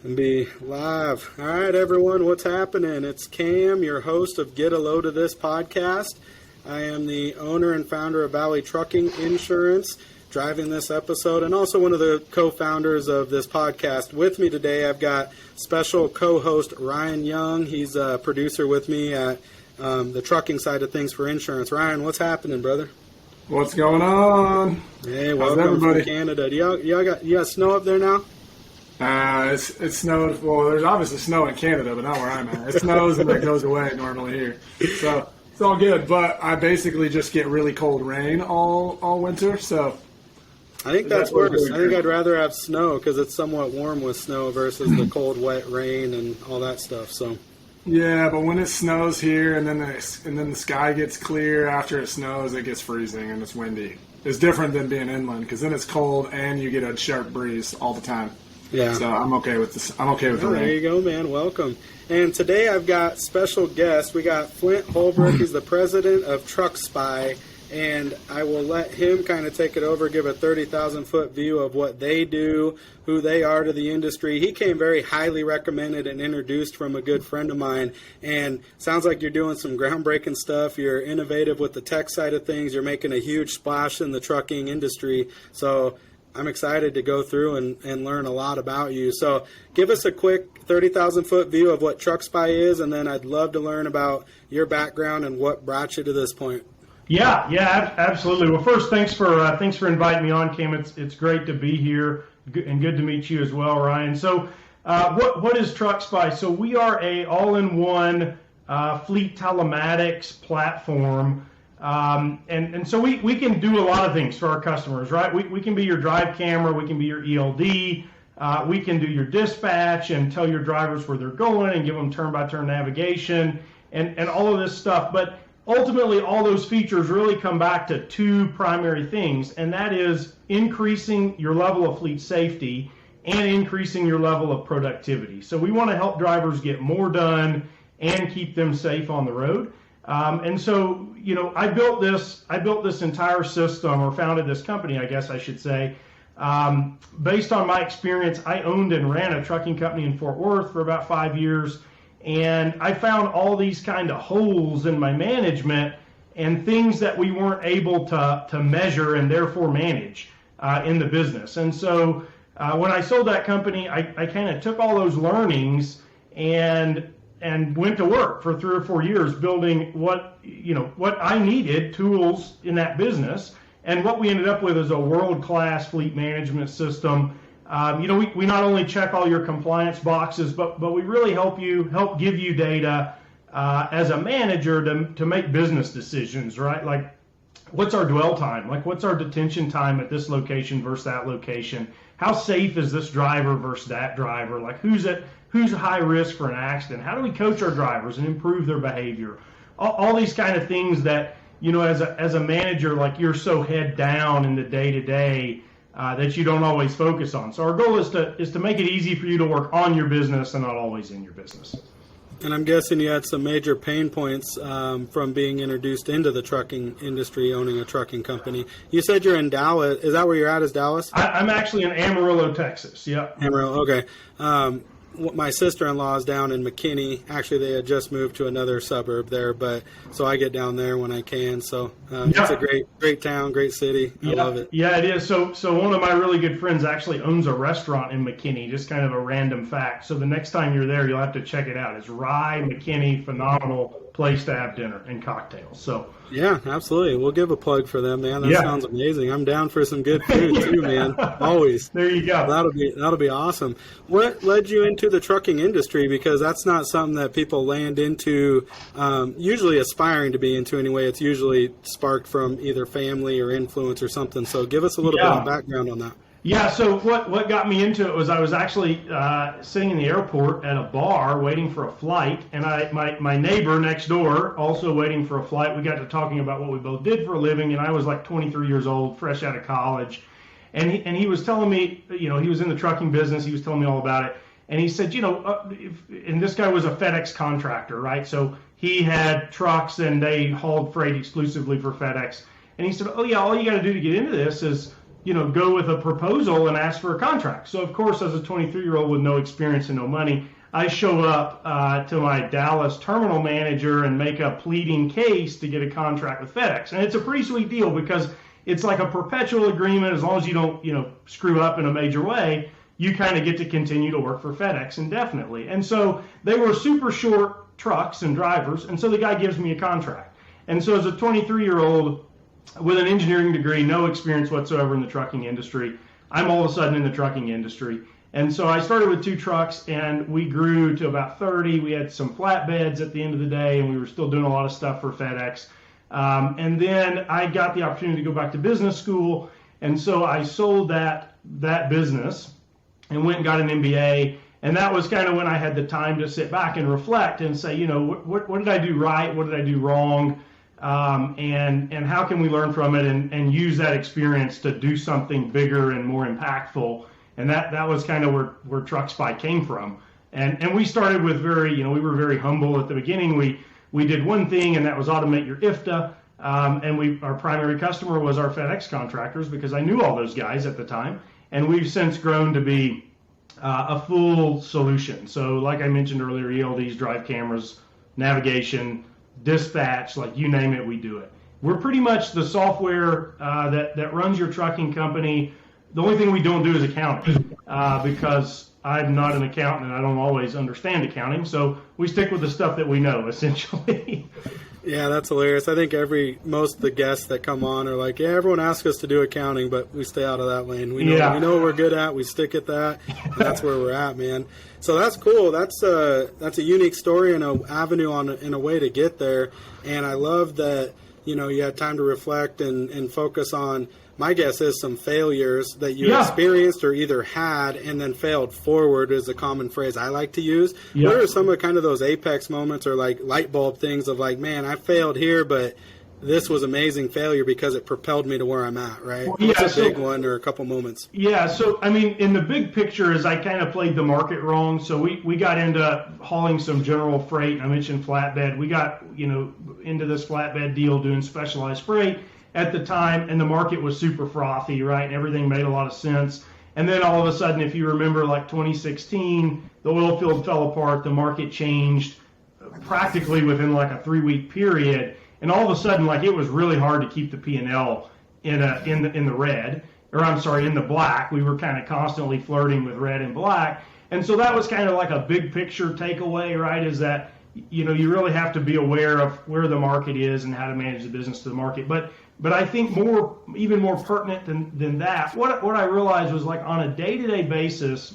And be live. All right, everyone, what's happening? It's Cam, your host of Get a Load of This podcast. I am the owner and founder of Valley Trucking Insurance, driving this episode, and also one of the co-founders of this podcast. With me today, I've got special co-host Ryan Young. He's a producer with me at the trucking side of things for insurance. Ryan, what's happening, brother? What's going on? Hey, welcome from Canada. You got snow up there now? It snowed. Well, there's obviously snow in Canada, but not where I'm at. It snows and it goes away normally here. So it's all good. But I basically just get really cold rain all winter. So I think that's worse. I think I'd rather have snow because it's somewhat warm with snow versus the cold, wet rain and all that stuff. So yeah, but when it snows here and then the sky gets clear after it snows, it gets freezing and it's windy. It's different than being inland because then it's cold and you get a sharp breeze all the time. Yeah. So I'm okay with this. I'm okay with the rain. There you go, man. Welcome. And today I've got special guests. We got Flint Holbrook. He's the president of TruckSpy, and I will let him kind of take it over, give a 30,000-foot view of what they do, who they are to the industry. He came very highly recommended and introduced from a good friend of mine, and sounds like you're doing some groundbreaking stuff. You're innovative with the tech side of things. You're making a huge splash in the trucking industry. So I'm excited to go through and learn a lot about you. So give us a quick 30,000-foot view of what TruckSpy is, and then I'd love to learn about your background and what brought you to this point. Yeah, absolutely. Well, first, thanks for inviting me on, Cam. It's great to be here, and good to meet you as well, Ryan. So what is TruckSpy? So we are a all-in-one fleet telematics platform. And so we can do a lot of things for our customers, right? We can be your drive camera, we can be your ELD, we can do your dispatch and tell your drivers where they're going and give them turn-by-turn navigation and all of this stuff. But ultimately, all those features really come back to two primary things, and that is increasing your level of fleet safety and increasing your level of productivity. So we want to help drivers get more done and keep them safe on the road. And so, I built this entire system, or founded this company, I guess I should say, based on my experience. I owned and ran a trucking company in Fort Worth for about 5 years, and I found all these kind of holes in my management and things that we weren't able to measure and therefore manage in the business. And so when I sold that company, I kind of took all those learnings and went to work for 3 or 4 years building what I needed, tools in that business. And what we ended up with is a world-class fleet management system. We not only check all your compliance boxes, but we really help give you data as a manager to make business decisions, right? Like, what's our dwell time? Like, what's our detention time at this location versus that location? How safe is this driver versus that driver? Like, who's high risk for an accident? How do we coach our drivers and improve their behavior? All these kind of things that, as a manager, like, you're so head down in the day-to-day that you don't always focus on. So our goal is to make it easy for you to work on your business and not always in your business. And I'm guessing you had some major pain points from being introduced into the trucking industry, owning a trucking company. You said you're in Dallas. Is that where you're at, is Dallas? I'm actually in Amarillo, Texas. Yeah. Amarillo, okay. My sister-in-law is down in McKinney. Actually, they had just moved to another suburb there, but so I get down there when I can. So It's a great town, great city. I love it. Yeah, it is. So one of my really good friends actually owns a restaurant in McKinney, just kind of a random fact. So the next time you're there, you'll have to check it out. It's Rye McKinney, phenomenal place to have dinner and cocktails. So yeah, absolutely. We'll give a plug for them, man. That sounds amazing. I'm down for some good food too, man. Always. There you go. That'll be awesome. What led you into the trucking industry? Because that's not something that people land into, usually aspiring to be into anyway. It's usually sparked from either family or influence or something. So give us a little bit of background on that. Yeah, so what got me into it was I was actually sitting in the airport at a bar waiting for a flight, and my neighbor next door also waiting for a flight. We got to talking about what we both did for a living, and I was like 23 years old, fresh out of college, and he was telling me, he was in the trucking business. He was telling me all about it, and he said, and this guy was a FedEx contractor, right? So he had trucks, and they hauled freight exclusively for FedEx, and he said, oh yeah, all you got to do to get into this is go with a proposal and ask for a contract. So of course, as a 23-year-old with no experience and no money, I show up to my Dallas terminal manager and make a pleading case to get a contract with FedEx. And it's a pretty sweet deal because it's like a perpetual agreement. As long as you don't, screw up in a major way, you kind of get to continue to work for FedEx indefinitely. And so they were super short trucks and drivers. And so the guy gives me a contract. And so as a 23-year-old with an engineering degree, no experience whatsoever in the trucking industry, I'm all of a sudden in the trucking industry. And so I started with 2 trucks, and we grew to about 30. We had some flatbeds at the end of the day, and we were still doing a lot of stuff for FedEx. And then I got the opportunity to go back to business school, and so I sold that business and went and got an MBA. And that was kind of when I had the time to sit back and reflect and say, what did I do right? What did I do wrong? And how can we learn from it and use that experience to do something bigger and more impactful? And that was kind of where TruckSpy came from. And we started with we were very humble at the beginning. We did one thing, and that was automate your IFTA. And our primary customer was our FedEx contractors because I knew all those guys at the time. And we've since grown to be a full solution. So like I mentioned earlier, ELDs, drive cameras, navigation, dispatch, like you name it, we do it. We're pretty much the software that runs your trucking company. The only thing we don't do is accounting because I'm not an accountant and I don't always understand accounting. So we stick with the stuff that we know, essentially. Yeah, that's hilarious. I think most of the guests that come on are like, yeah, everyone asks us to do accounting, but we stay out of that lane. We know what we're good at. We stick at that. And that's where we're at, man. So that's cool. That's a unique story and an avenue in a way to get there. And I love that, you had time to reflect and focus on, my guess is, some failures that you experienced or either had and then failed forward is a common phrase I like to use. What are some of kind of those apex moments or like light bulb things of like, man, I failed here, but this was amazing failure because it propelled me to where I'm at, right? Well, What's a big one or a couple moments? Yeah, so, I mean, in the big picture is I kind of played the market wrong. So we got into hauling some general freight. I mentioned flatbed. We got, into this flatbed deal doing specialized freight at the time, and the market was super frothy, right? And everything made a lot of sense. And then all of a sudden, if you remember, like 2016, the oil field fell apart, the market changed practically within like a 3-week period. And all of a sudden, like, it was really hard to keep the P&L in the red, or I'm sorry, in the black. We were kind of constantly flirting with red and black. And so that was kind of like a big picture takeaway, right? Is that, you really have to be aware of where the market is and how to manage the business to the market. But I think even more pertinent than that, what I realized was, like, on a day-to-day basis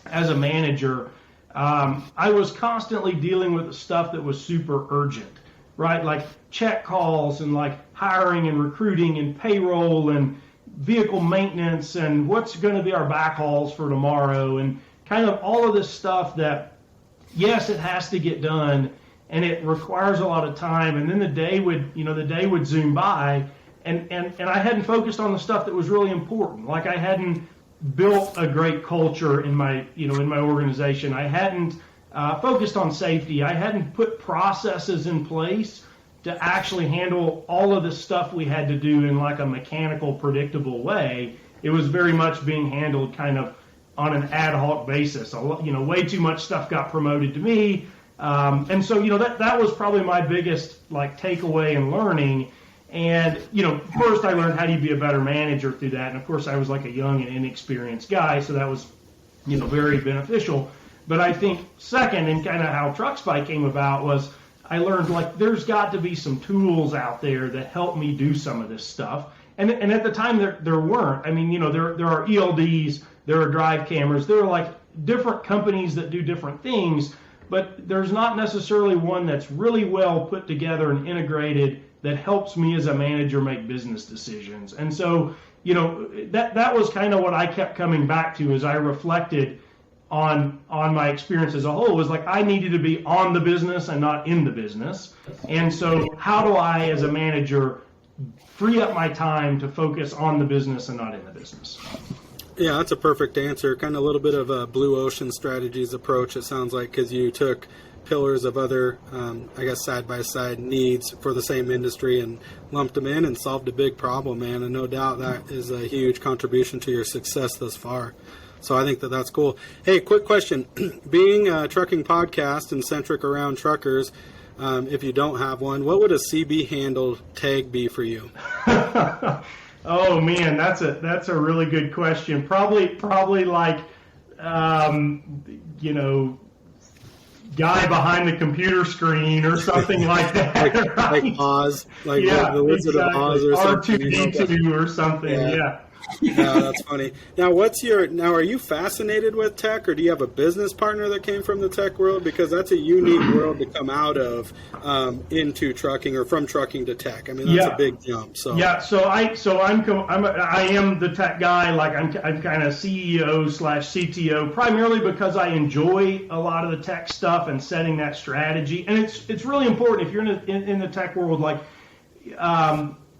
as a manager, I was constantly dealing with the stuff that was super urgent, right? Like check calls and like hiring and recruiting and payroll and vehicle maintenance and what's going to be our backhauls for tomorrow and kind of all of this stuff that, yes, it has to get done and it requires a lot of time. And then the day would zoom by. And I hadn't focused on the stuff that was really important. Like I hadn't built a great culture in my organization. I hadn't focused on safety. I hadn't put processes in place to actually handle all of the stuff we had to do in like a mechanical, predictable way. It was very much being handled kind of on an ad hoc basis. Way too much stuff got promoted to me. And so, that was probably my biggest like takeaway and learning. And, first I learned how do you be a better manager through that. And of course I was like a young and inexperienced guy. So that was, very beneficial. But I think second, and kind of how TruckSpy came about, was I learned like there's got to be some tools out there that help me do some of this stuff. And at the time there weren't. I mean, there are ELDs, there are drive cameras, there are like different companies that do different things, but there's not necessarily one that's really well put together and integrated that helps me as a manager make business decisions. And so, that was kind of what I kept coming back to as I reflected on my experience as a whole. Was like I needed to be on the business and not in the business. And so how do I as a manager free up my time to focus on the business and not in the business? Yeah, that's a perfect answer. Kind of a little bit of a blue ocean strategies approach, it sounds like, because you took pillars of other, I guess, side-by-side needs for the same industry and lumped them in and solved a big problem, man. And no doubt that is a huge contribution to your success thus far. So I think that that's cool. Hey, quick question. Being a trucking podcast and centric around truckers, if you don't have one, what would a CB handle tag be for you? Oh man, that's a really good question. Probably like, guy behind the computer screen or something like that. like Oz, like the Wizard of Oz or something. R2D2 or something. Yeah. No, that's funny. Now, are you fascinated with tech, or do you have a business partner that came from the tech world? Because that's a unique world to come out of into trucking or from trucking to tech. I mean, that's a big jump. So I am the tech guy. Like I'm kind of CEO/CTO, primarily because I enjoy a lot of the tech stuff and setting that strategy. And it's really important if you're in the tech world, like.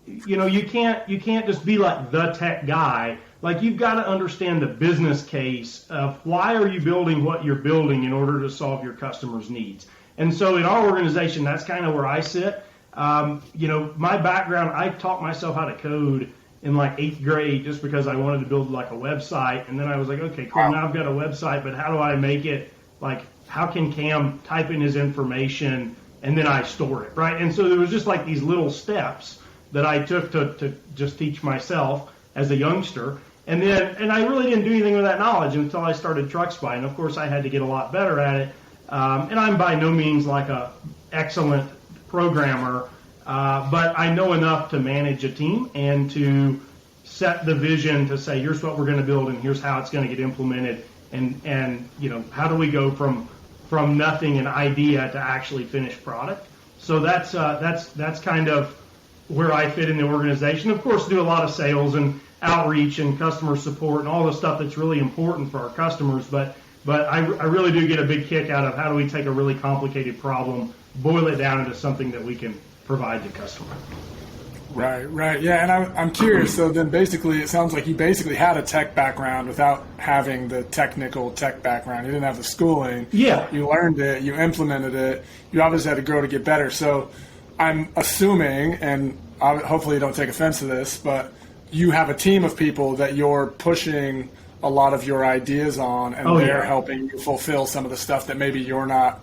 You can't just be like the tech guy. Like you've got to understand the business case of why are you building what you're building in order to solve your customers' needs. And so in our organization, that's kind of where I sit. My background, I taught myself how to code in like 8th grade just because I wanted to build like a website. And then I was like, okay, cool, now I've got a website, but how do I make it like, how can Cam type in his information and then I store it, right? And so there was just like these little steps that I took to just teach myself as a youngster. And I really didn't do anything with that knowledge until I started TruckSpy. And of course I had to get a lot better at it. And I'm by no means like a excellent programmer, but I know enough to manage a team and to set the vision to say, here's what we're going to build and here's how it's going to get implemented. And how do we go from nothing, an idea, to actually finished product. So that's kind of where I fit in the organization. Of course, do a lot of sales and outreach and customer support and all the stuff that's really important for our customers. But I really do get a big kick out of how do we take a really complicated problem, boil it down into something that we can provide the customer. Right. Yeah, and I'm curious. So then basically it sounds like you basically had a tech background without having the technical tech background. You didn't have the schooling. Yeah. You learned it. You implemented it. You obviously had to grow to get better. So I'm assuming, and hopefully you don't take offense to this, but you have a team of people that you're pushing a lot of your ideas on, and they're helping you fulfill some of the stuff that maybe you're not,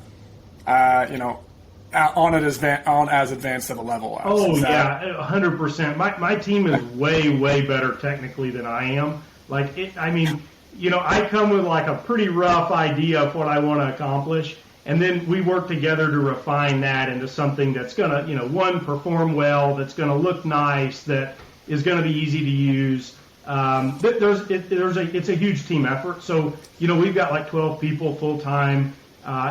on as advanced of a level as. 100%. My team is way better technically than I am. Like I come with like a pretty rough idea of what I want to accomplish. And then we work together to refine that into something that's going to, perform well, that's going to look nice, that is going to be easy to use. It's a huge team effort. So, we've got like 12 people full-time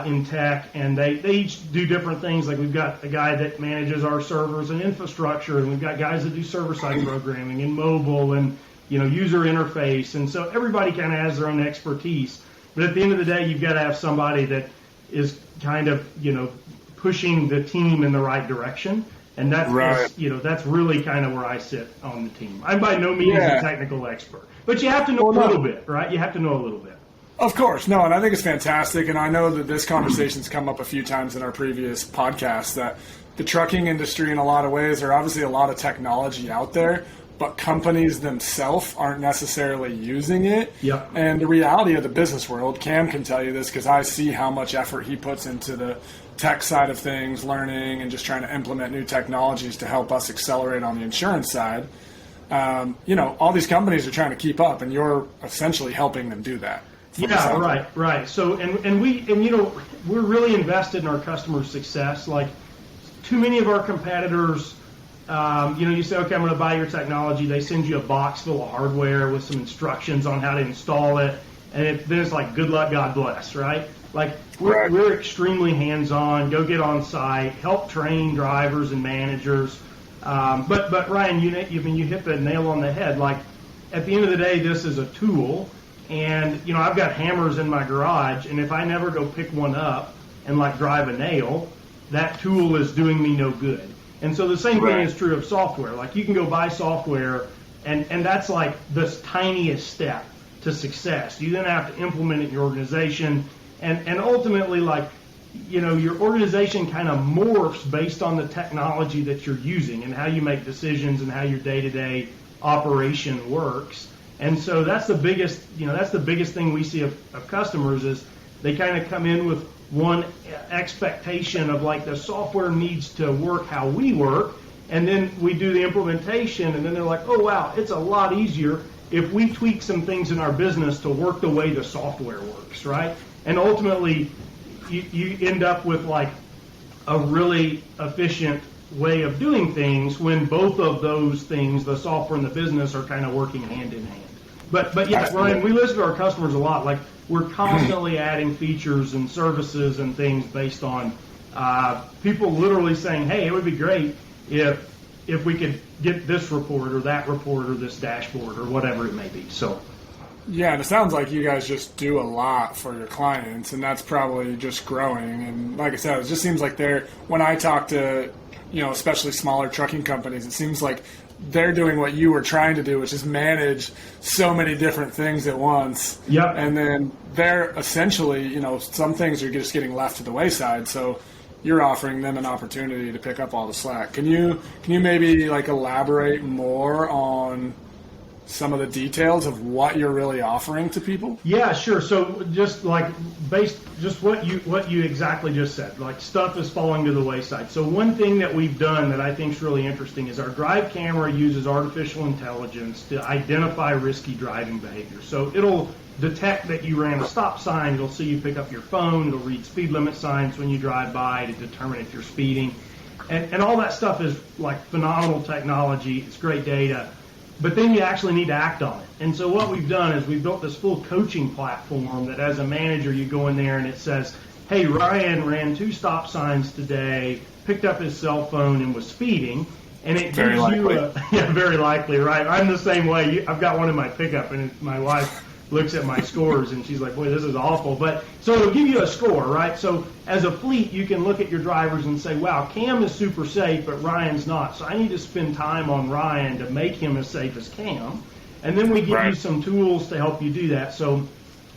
in tech, and they each do different things. Like we've got a guy that manages our servers and infrastructure, and we've got guys that do server-side programming and mobile and, user interface. And so everybody kind of has their own expertise. But at the end of the day, you've got to have somebody that is kind of, pushing the team in the right direction. And that's, that's really kind of where I sit on the team. I'm by no means a technical expert, but you have to know a little bit, right? You have to know a little bit. Of course. No, and I think it's fantastic. And I know that this conversation's come up a few times in our previous podcasts that the trucking industry in a lot of ways are obviously a lot of technology out there, but companies themselves aren't necessarily using it. Yep. And the reality of the business world, Cam can tell you this because I see how much effort he puts into the tech side of things, learning and just trying to implement new technologies to help us accelerate on the insurance side. All these companies are trying to keep up, and you're essentially helping them do that. Yeah, right. So, we're really invested in our customer success. Like, too many of our competitors, you say, okay, I'm going to buy your technology. They send you a box full of hardware with some instructions on how to install it. And then it's like, good luck, God bless, right? Like, we're extremely hands-on, go get on site, help train drivers and managers. But Ryan, you hit the nail on the head. Like, at the end of the day, this is a tool. And, I've got hammers in my garage, and if I never go pick one up and like drive a nail, that tool is doing me no good. And so the same thing is true of software. Like, you can go buy software, and that's like the tiniest step to success. You then have to implement it in your organization, and ultimately, like, your organization kind of morphs based on the technology that you're using and how you make decisions and how your day-to-day operation works. And so that's the biggest thing we see of customers is they kind of come in with one expectation of like the software needs to work how we work, and then we do the implementation, and then they're like, oh wow, it's a lot easier if we tweak some things in our business to work the way the software works, right? And ultimately, you end up with like a really efficient way of doing things when both of those things, the software and the business, are kind of working hand in hand. But yeah, Ryan, we listen to our customers a lot. Like, we're constantly adding features and services and things based on people literally saying, hey, it would be great if we could get this report or that report or this dashboard or whatever it may be. So. Yeah, and it sounds like you guys just do a lot for your clients, and that's probably just growing. And like I said, it just seems like when I talk to, especially smaller trucking companies, it seems like they're doing what you were trying to do, which is manage so many different things at once. Yep. And then they're essentially, some things are just getting left to the wayside. So you're offering them an opportunity to pick up all the slack. Can you maybe like elaborate more on some of the details of what you're really offering to people? Yeah, sure. So just like just what you exactly just said, like stuff is falling to the wayside. So one thing that we've done that I think is really interesting is our drive camera uses artificial intelligence to identify risky driving behavior. So it'll detect that you ran a stop sign. It'll see you pick up your phone. It'll read speed limit signs when you drive by to determine if you're speeding. And all that stuff is like phenomenal technology. It's great data. But then you actually need to act on it. And so what we've done is we've built this full coaching platform that as a manager you go in there and it says, hey, Ryan ran 2 stop signs today, picked up his cell phone and was speeding. And it very gives likely. you yeah, very likely, right? I'm the same way. I've got one in my pickup, and my wife looks at my scores and she's like, boy, this is awful. But so it'll give you a score, right? So as a fleet, you can look at your drivers and say, wow, Cam is super safe, but Ryan's not. So I need to spend time on Ryan to make him as safe as Cam. And then we give you some tools to help you do that. So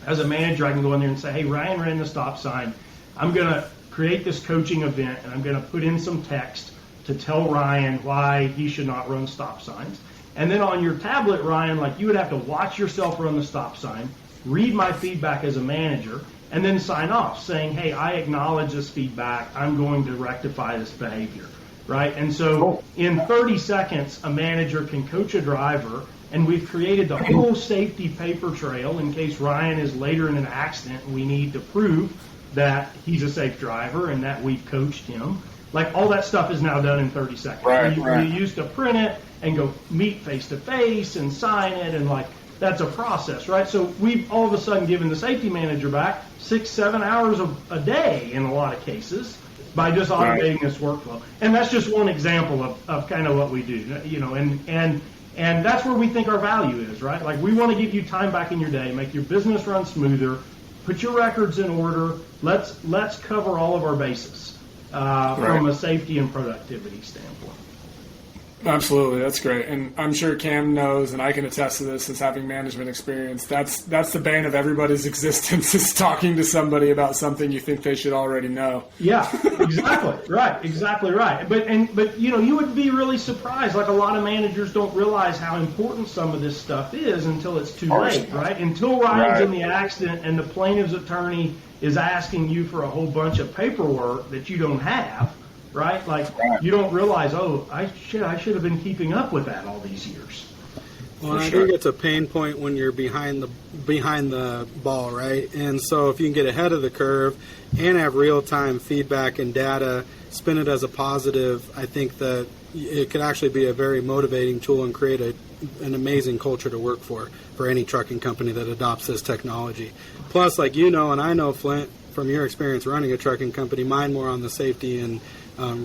as a manager, I can go in there and say, hey, Ryan ran the stop sign. I'm going to create this coaching event, and I'm going to put in some text to tell Ryan why he should not run stop signs. And then on your tablet, Ryan, like you would have to watch yourself run the stop sign, read my feedback as a manager, and then sign off saying, hey, I acknowledge this feedback. I'm going to rectify this behavior, right? And so in 30 seconds, a manager can coach a driver, and we've created the whole safety paper trail in case Ryan is later in an accident and we need to prove that he's a safe driver and that we've coached him. Like all that stuff is now done in 30 seconds. Right. You used to print it and go meet face-to-face and sign it, and like that's a process, right? So we've all of a sudden given the safety manager back 6-7 hours a day in a lot of cases by just automating this workflow. And that's just one example of kind of what we do, and that's where we think our value is, right? Like we want to give you time back in your day, make your business run smoother, put your records in order. Let's cover all of our bases from a safety and productivity standpoint. Absolutely, that's great. And I'm sure Cam knows, and I can attest to this since having management experience, that's the bane of everybody's existence is talking to somebody about something you think they should already know. Yeah, exactly right. But you would be really surprised. Like a lot of managers don't realize how important some of this stuff is until it's too late, right? Until Ryan's in the accident and the plaintiff's attorney is asking you for a whole bunch of paperwork that you don't have. Right? Like you don't realize, I should have been keeping up with that all these years. Well, I think it's a pain point when you're behind the ball, right? And so if you can get ahead of the curve and have real-time feedback and data, spin it as a positive, I think that it could actually be a very motivating tool and create an amazing culture to work for any trucking company that adopts this technology. Plus, like and I know, Flint, from your experience running a trucking company, mine more on the safety and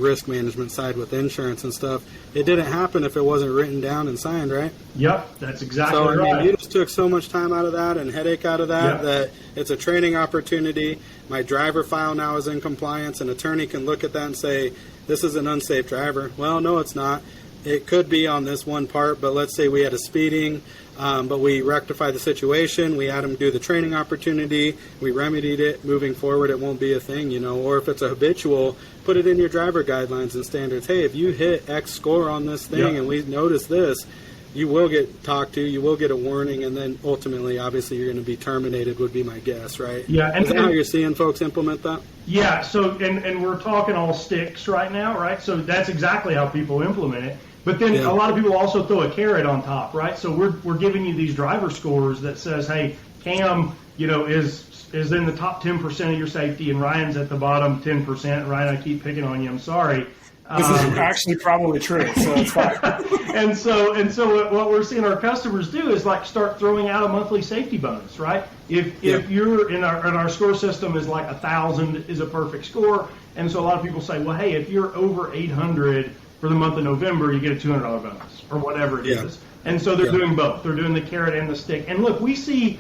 risk management side with insurance and stuff. It didn't happen if it wasn't written down and signed, right? Yep, that's exactly right. So, I mean, you just took so much time out of that and headache out of that that it's a training opportunity. My driver file now is in compliance. An attorney can look at that and say, this is an unsafe driver. Well, no, it's not. it could be on this one part, but let's say we had a speeding, but we rectify the situation, we had them do the training opportunity, we remedied it, moving forward it won't be a thing, or if it's a habitual, put it in your driver guidelines and standards. Hey, if you hit X score on this thing and we notice this, you will get talked to, you will get a warning, and then ultimately, obviously, you're going to be terminated, would be my guess, right? Yeah. Is that how you're seeing folks implement that? Yeah, so, and we're talking all sticks right now, right? So that's exactly how people implement it. But then a lot of people also throw a carrot on top, right? So we're giving you these driver scores that says, hey, Cam, is in the top 10% of your safety, and Ryan's at the bottom 10%. Ryan, I keep picking on you. I'm sorry. This is actually probably true, so it's fine. and so what we're seeing our customers do is like start throwing out a monthly safety bonus, right? If you're in our score system is like 1,000 is a perfect score, and so a lot of people say, well, hey, if you're over 800 for the month of November, you get a $200 bonus or whatever it is. And so they're doing both. They're doing the carrot and the stick. And look, we see,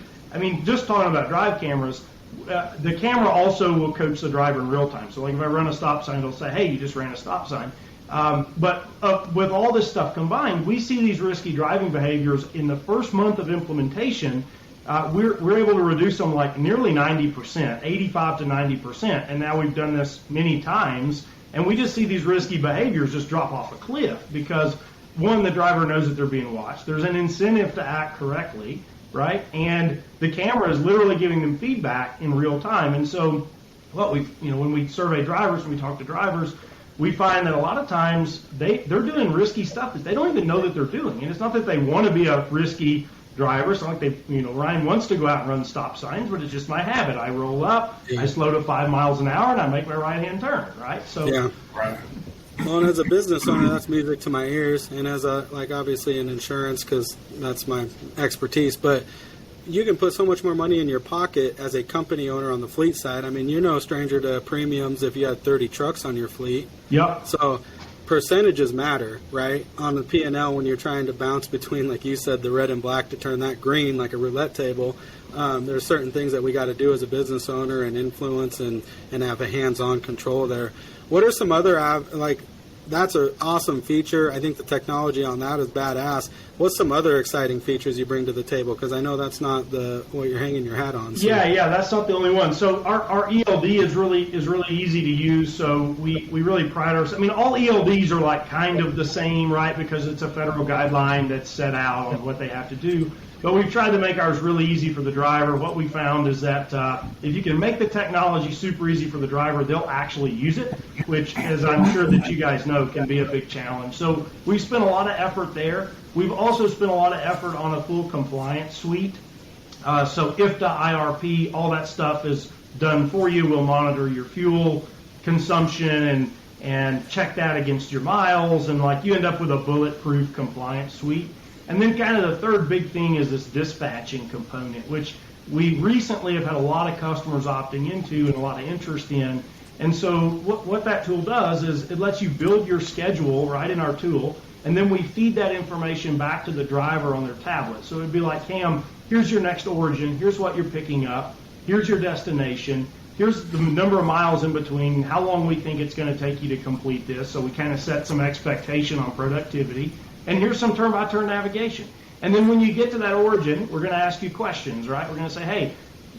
just talking about drive cameras, the camera also will coach the driver in real time. So like if I run a stop sign, it'll say, hey, you just ran a stop sign. But with all this stuff combined, we see these risky driving behaviors in the first month of implementation. We're able to reduce them like nearly 90%, 85 to 90%. And now we've done this many times. And we just see these risky behaviors just drop off a cliff because, one, the driver knows that they're being watched. There's an incentive to act correctly, right? And the camera is literally giving them feedback in real time. And so when we survey drivers, when we talk to drivers, we find that a lot of times they're doing risky stuff that they don't even know that they're doing. And it's not that they want to be a risky driver. It's not like Ryan wants to go out and run stop signs, but it's just my habit. I roll up, I slow to 5 miles an hour, and I make my right-hand turn, right? So, Right. Well, and as a business owner, that's music to my ears, and as obviously in insurance, because that's my expertise, but you can put so much more money in your pocket as a company owner on the fleet side. You're no stranger to premiums if you had 30 trucks on your fleet. Yep. So percentages matter, right? On the P&L, when you're trying to bounce between, like you said, the red and black to turn that green like a roulette table, there's certain things that we got to do as a business owner and influence and have a hands-on control there. What are some other, that's an awesome feature. I think the technology on that is badass. What's some other exciting features you bring to the table? Because I know that's not what you're hanging your hat on. So. Yeah, that's not the only one. So our ELD is really easy to use. So we really pride ourselves. All ELDs are like kind of the same, right? Because it's a federal guideline that's set out on what they have to do. But we've tried to make ours really easy for the driver. What we found is that if you can make the technology super easy for the driver, they'll actually use it, which, as I'm sure that you guys know, can be a big challenge. So we've spent a lot of effort there. We've also spent a lot of effort on a full compliance suite. So IFTA, IRP, all that stuff is done for you. We'll monitor your fuel consumption and check that against your miles, and you end up with a bulletproof compliance suite. And then kind of the third big thing is this dispatching component, which we recently have had a lot of customers opting into and a lot of interest in. And so what that tool does is it lets you build your schedule right in our tool, and then we feed that information back to the driver on their tablet. So it'd be like, Cam, here's your next origin, here's what you're picking up, here's your destination, here's the number of miles in between, how long we think it's going to take you to complete this. So we kind of set some expectation on productivity. And here's some turn-by-turn navigation. And then when you get to that origin, we're going to ask you questions, right? We're going to say, hey,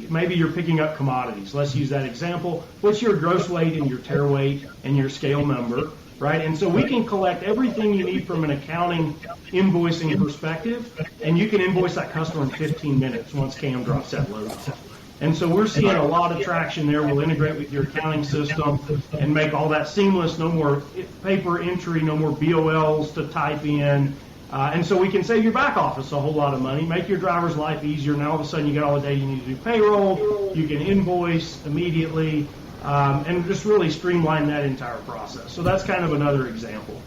maybe you're picking up commodities. Let's use that example. What's your gross weight and your tare weight and your scale number, right? And so we can collect everything you need from an accounting invoicing perspective, and you can invoice that customer in 15 minutes once Cam drops that load off. And so we're seeing a lot of traction there. We'll integrate with your accounting system and make all that seamless. No more paper entry, no more BOLs to type in. And so we can save your back office a whole lot of money, make your driver's life easier. Now all of a sudden you got all the data you need to do payroll, you can invoice immediately, and just really streamline that entire process. So that's kind of another example.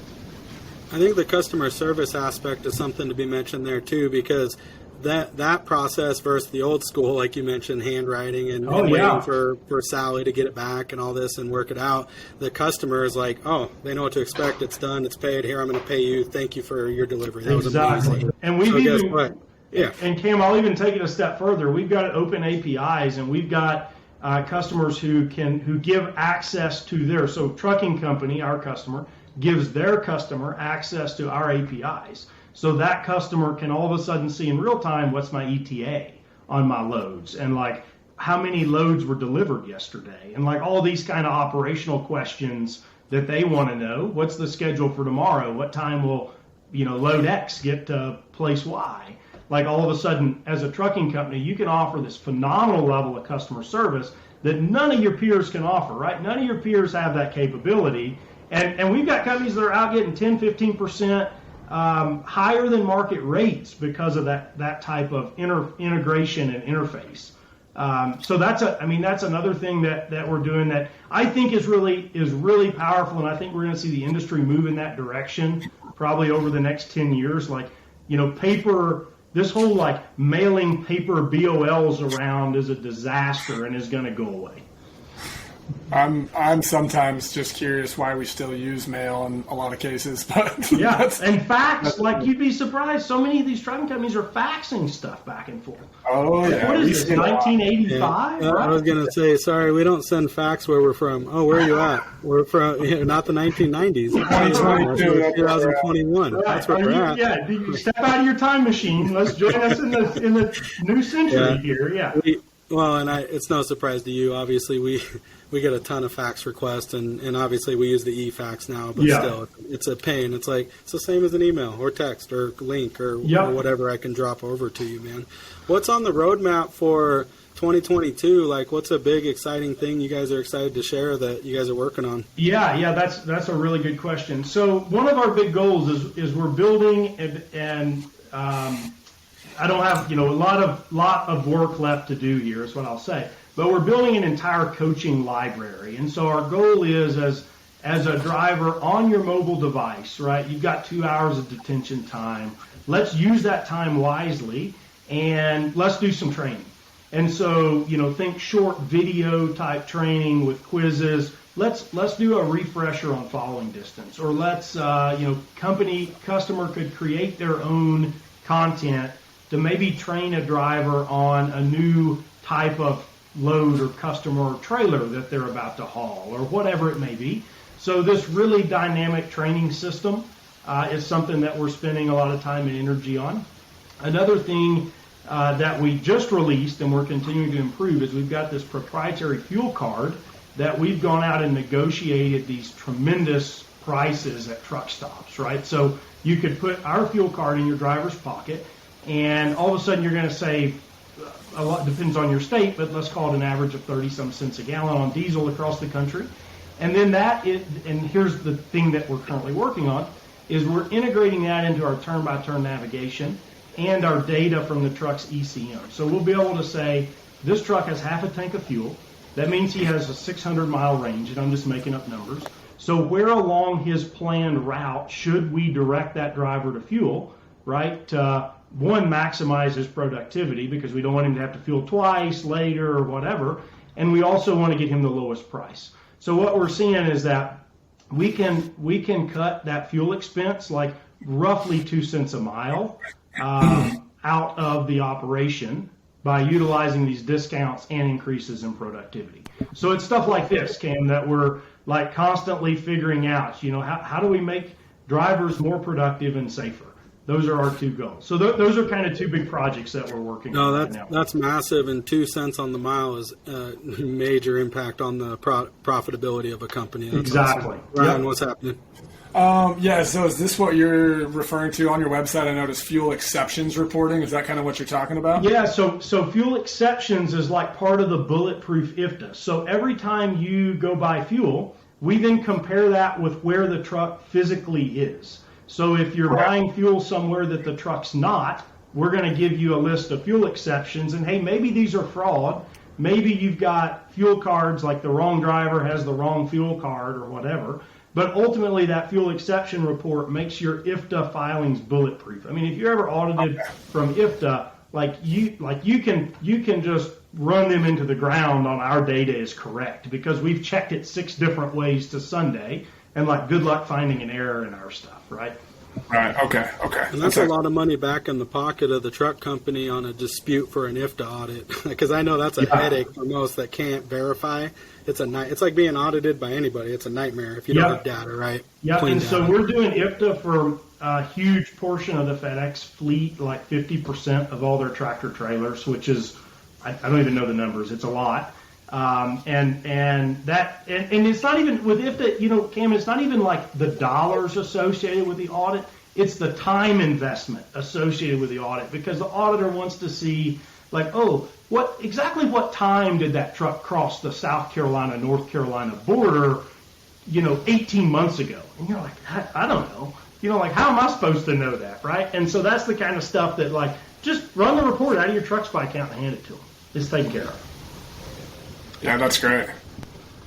I think the customer service aspect is something to be mentioned there too, because that process versus the old school, like you mentioned, handwriting and waiting for Sally to get it back and all this and work it out. The customer is like, oh, they know what to expect. It's done. It's paid. Here, I'm going to pay you. Thank you for your delivery. That was amazing. And guess what? Yeah. And Cam, I'll even take it a step further. We've got open APIs, and we've got customers who give access to so trucking company, our customer, gives their customer access to our APIs. So that customer can all of a sudden see in real time what's my ETA on my loads, and like how many loads were delivered yesterday, and like all these kind of operational questions that they want to know. What's the schedule for tomorrow? What time will, load X get to place Y? Like all of a sudden, as a trucking company, you can offer this phenomenal level of customer service that none of your peers can offer, right? None of your peers have that capability. And we've got companies that are out getting 10, 15% higher than market rates because of that type of integration and interface. So that's another thing that we're doing that I think is really powerful, and I think we're going to see the industry move in that direction probably over the next 10 years. Like, paper, this whole like mailing paper BOLs around is a disaster and is going to go away. I'm sometimes just curious why we still use mail in a lot of cases, but yeah, and fax, like you'd be surprised. So many of these trucking companies are faxing stuff back and forth. Oh yeah, what is this? 1985? Yeah. Right? I was gonna say, sorry, we don't send fax where we're from. Oh, where are you at? We're from not the 1990s. 2021. Right. That's where we're at. Yeah, you step out of your time machine. Let's join us in the new century here. Yeah. It's no surprise to you. Obviously, we get a ton of fax requests, and obviously we use the e-fax now, but still, it's a pain. It's like it's the same as an email or text or link or whatever I can drop over to you, man. What's on the roadmap for 2022? Like, what's a big, exciting thing you guys are excited to share that you guys are working on? Yeah, that's a really good question. So one of our big goals is we're building and I don't have, a lot of work left to do here is what I'll say. But we're building an entire coaching library. And so our goal is as a driver on your mobile device, right? You've got 2 hours of detention time. Let's use that time wisely and let's do some training. And so, think short video type training with quizzes. Let's do a refresher on following distance, or let's, customer could create their own content to maybe train a driver on a new type of load or customer trailer that they're about to haul, or whatever it may be. So this really dynamic training system is something that we're spending a lot of time and energy on. Another thing that we just released and we're continuing to improve is we've got this proprietary fuel card that we've gone out and negotiated these tremendous prices at truck stops, right? So you could put our fuel card in your driver's pocket, and all of a sudden you're going to save a lot, depends on your state, but let's call it an average of 30-some cents a gallon on diesel across the country. And then and here's the thing that we're currently working on, is we're integrating that into our turn-by-turn navigation and our data from the truck's ECM. So we'll be able to say, this truck has half a tank of fuel. That means he has a 600-mile range, and I'm just making up numbers. So where along his planned route should we direct that driver to fuel, right? One, maximize his productivity, because we don't want him to have to fuel twice later or whatever, and we also want to get him the lowest price. So what we're seeing is that we can cut that fuel expense like roughly 2 cents a mile out of the operation by utilizing these discounts and increases in productivity. So it's stuff like this, Cam, that we're like constantly figuring out, how do we make drivers more productive and safer? Those are our two goals. So those are kind of two big projects that we're working on right now. That's massive, and 2 cents on the mile is a major impact on the profitability of a company. That's exactly. Awesome. Ryan, what's happening? So is this what you're referring to on your website? I noticed fuel exceptions reporting. Is that kind of what you're talking about? Yeah, so fuel exceptions is like part of the bulletproof IFTA. So every time you go buy fuel, we then compare that with where the truck physically is. So if you're buying fuel somewhere that the truck's not, we're going to give you a list of fuel exceptions. And hey, maybe these are fraud. Maybe you've got fuel cards, like the wrong driver has the wrong fuel card or whatever. But ultimately, that fuel exception report makes your IFTA filings bulletproof. I mean, if you're ever audited from IFTA, you can just run them into the ground on our data is correct, because we've checked it 6 different ways to Sunday, and good luck finding an error in our stuff, right? Right. Okay. Okay. And that's a lot of money back in the pocket of the truck company on a dispute for an IFTA audit, because I know that's a headache for most that can't verify. It's it's like being audited by anybody. It's a nightmare if you don't have data, right? Yeah, Clean and data. so we're doing IFTA for a huge portion of the FedEx fleet, like 50% of all their tractor trailers, which is, I don't even know the numbers. It's a lot. And it's not even with IFTA, Cam, it's not even like the dollars associated with the audit. It's the time investment associated with the audit, because the auditor wants to see, like, exactly what time did that truck cross the South Carolina, North Carolina border, 18 months ago? And you're like, I don't know. Like, how am I supposed to know that, right? And so that's the kind of stuff that, like, just run the report out of your TruckSpy account and hand it to them. It's taken care of. Yeah, that's great.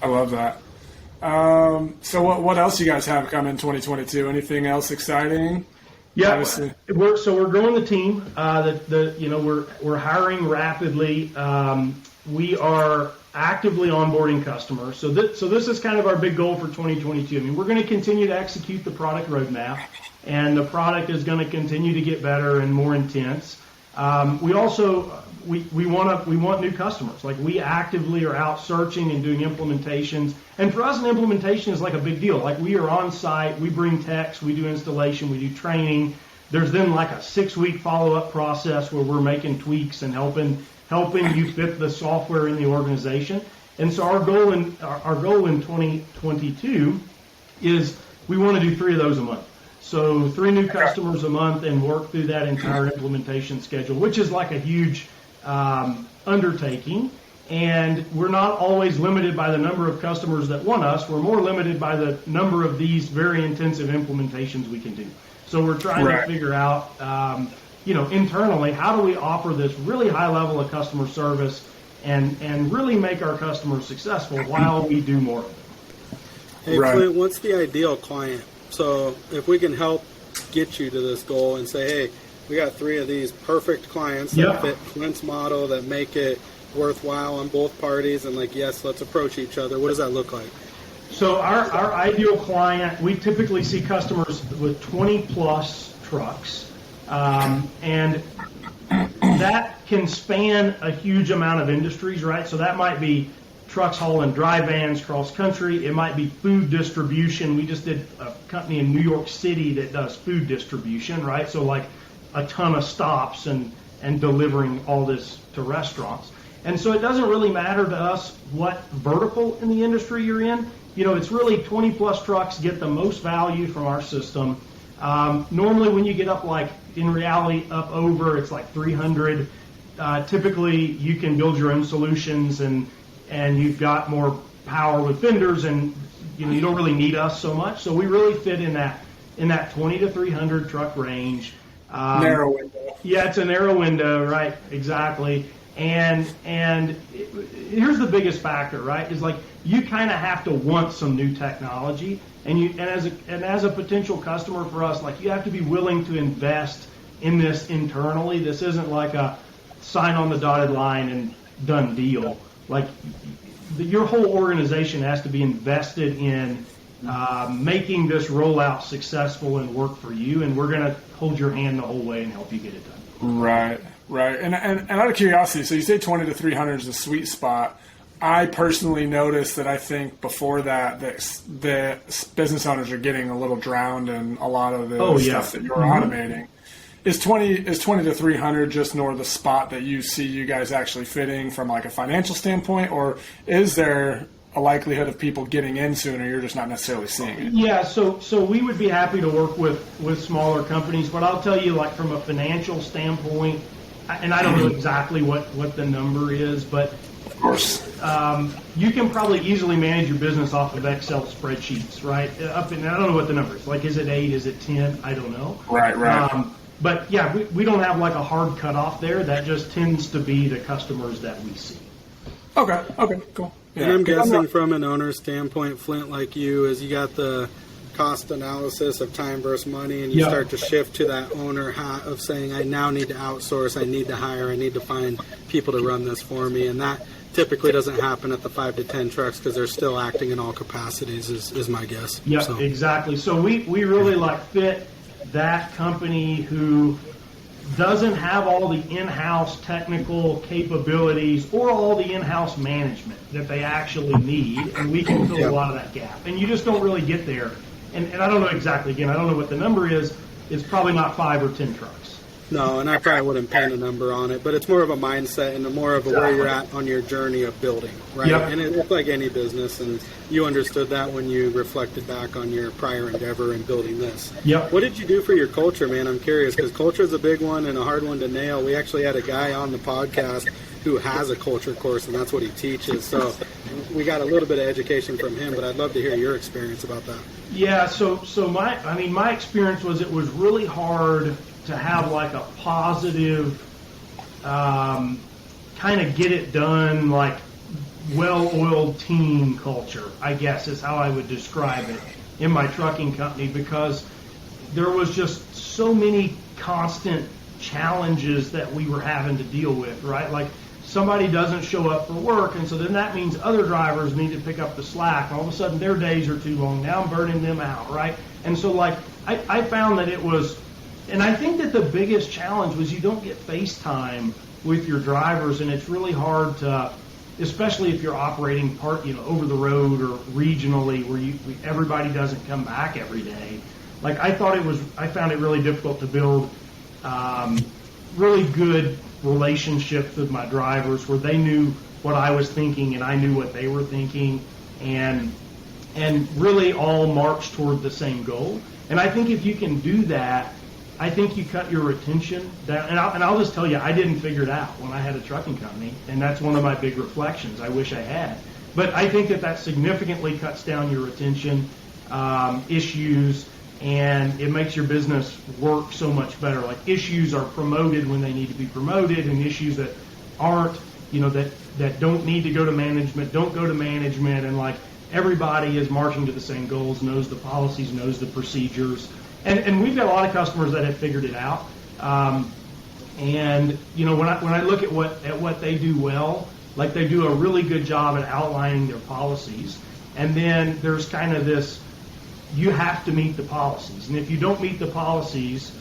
I love that. So what else you guys have coming in 2022? Anything else exciting? Yeah, Obviously. we're growing the team. We're hiring rapidly. We are actively onboarding customers. So this is kind of our big goal for 2022. I mean, we're going to continue to execute the product roadmap, and the product is going to continue to get better and more intense. We also we want new customers. Like, we actively are out searching and doing implementations. And for us, an implementation is like a big deal. Like, we are on site, we bring techs, we do installation, we do training. There's then like a 6-week follow-up process where we're making tweaks and helping you fit the software in the organization. And so our goal in 2022 is we want to do 3 of those a month. So 3 new customers a month and work through that entire implementation schedule, which is like a huge undertaking. And we're not always limited by the number of customers that want us. We're more limited by the number of these very intensive implementations we can do. So we're trying to figure out, internally, how do we offer this really high level of customer service and really make our customers successful while we do more of it. Hey, Flint, what's the ideal client? So if we can help get you to this goal and say, hey, we got 3 of these perfect clients that fit Flint's model, that make it worthwhile on both parties, and like, yes, let's approach each other. What does that look like? So our ideal client, we typically see customers with 20-plus trucks, and that can span a huge amount of industries, right? So that might be trucks hauling dry vans cross country. It might be food distribution. We just did a company in New York City that does food distribution, right? So like a ton of stops and delivering all this to restaurants. And so it doesn't really matter to us what vertical in the industry you're in. It's really 20-plus trucks get the most value from our system. Normally when you get up, like, in reality, up over, it's like 300. Typically you can build your own solutions and you've got more power with vendors, and you don't really need us so much. So we really fit in that 20 to 300 truck range. Narrow window. Yeah, it's a narrow window, right? Exactly. And here's the biggest factor, right? Is like, you kind of have to want some new technology, and as a potential customer for us, like, you have to be willing to invest in this internally. This isn't like a sign on the dotted line and done deal. Like, your whole organization has to be invested in making this rollout successful and work for you, and we're going to hold your hand the whole way and help you get it done. Right. And out of curiosity, so you say 20 to 300 is the sweet spot. I personally noticed that I think before that the business owners are getting a little drowned in a lot of the stuff that you're automating. Is 20 to 300 just more the spot that you see you guys actually fitting from like a financial standpoint, or is there a likelihood of people getting in sooner? You're just not necessarily seeing it. Yeah, so we would be happy to work with smaller companies, but I'll tell you, like, from a financial standpoint, and I don't know exactly what the number is, but of course, you can probably easily manage your business off of Excel spreadsheets, right? I don't know what the number is. Like, is it 8? Is it 10? I don't know. Right. But yeah, we don't have like a hard cutoff there. That just tends to be the customers that we see. Okay, cool. Yeah. And I'm guessing from an owner's standpoint, Flint, like you, is you got the cost analysis of time versus money, and you start to shift to that owner hat of saying, I now need to outsource, I need to hire, I need to find people to run this for me. And that typically doesn't happen at the 5 to 10 trucks because they're still acting in all capacities, is my guess. Yeah, so. Exactly. So we really like fit that company who doesn't have all the in-house technical capabilities or all the in-house management that they actually need, and we can fill a lot of that gap. And you just don't really get there. And I don't know exactly, again, I don't know what the number is. It's probably not 5 or 10 trucks. No, and I probably wouldn't paint a number on it, but it's more of a mindset and more of a where you're at on your journey of building, right? Yep. And it's like any business, and you understood that when you reflected back on your prior endeavor in building this. Yep. What did you do for your culture, man? I'm curious, because culture is a big one and a hard one to nail. We actually had a guy on the podcast who has a culture course, and that's what he teaches. So we got a little bit of education from him, but I'd love to hear your experience about that. Yeah, so my experience was it was really hard to have like a positive, kind of get it done, like well-oiled team culture, I guess is how I would describe it in my trucking company, because there was just so many constant challenges that we were having to deal with, right? Like somebody doesn't show up for work, and so then that means other drivers need to pick up the slack. All of a sudden their days are too long. Now I'm burning them out, right? And so like I found that it was, and I think that the biggest challenge was you don't get face time with your drivers, and it's really hard to, especially if you're operating over the road or regionally where everybody doesn't come back every day. Like I found it really difficult to build really good relationships with my drivers where they knew what I was thinking and I knew what they were thinking, and really all march toward the same goal. And I think if you can do that, I think you cut your retention down. And I'll just tell you, I didn't figure it out when I had a trucking company, and that's one of my big reflections. I wish I had. But I think that significantly cuts down your retention issues, and it makes your business work so much better. Like issues are promoted when they need to be promoted, and issues that aren't, that don't need to go to management, don't go to management, and like everybody is marching to the same goals, knows the policies, knows the procedures. And we've got a lot of customers that have figured it out. And when I look at what they do well, like they do a really good job at outlining their policies. And then there's kind of this, you have to meet the policies. And if you don't meet the policies,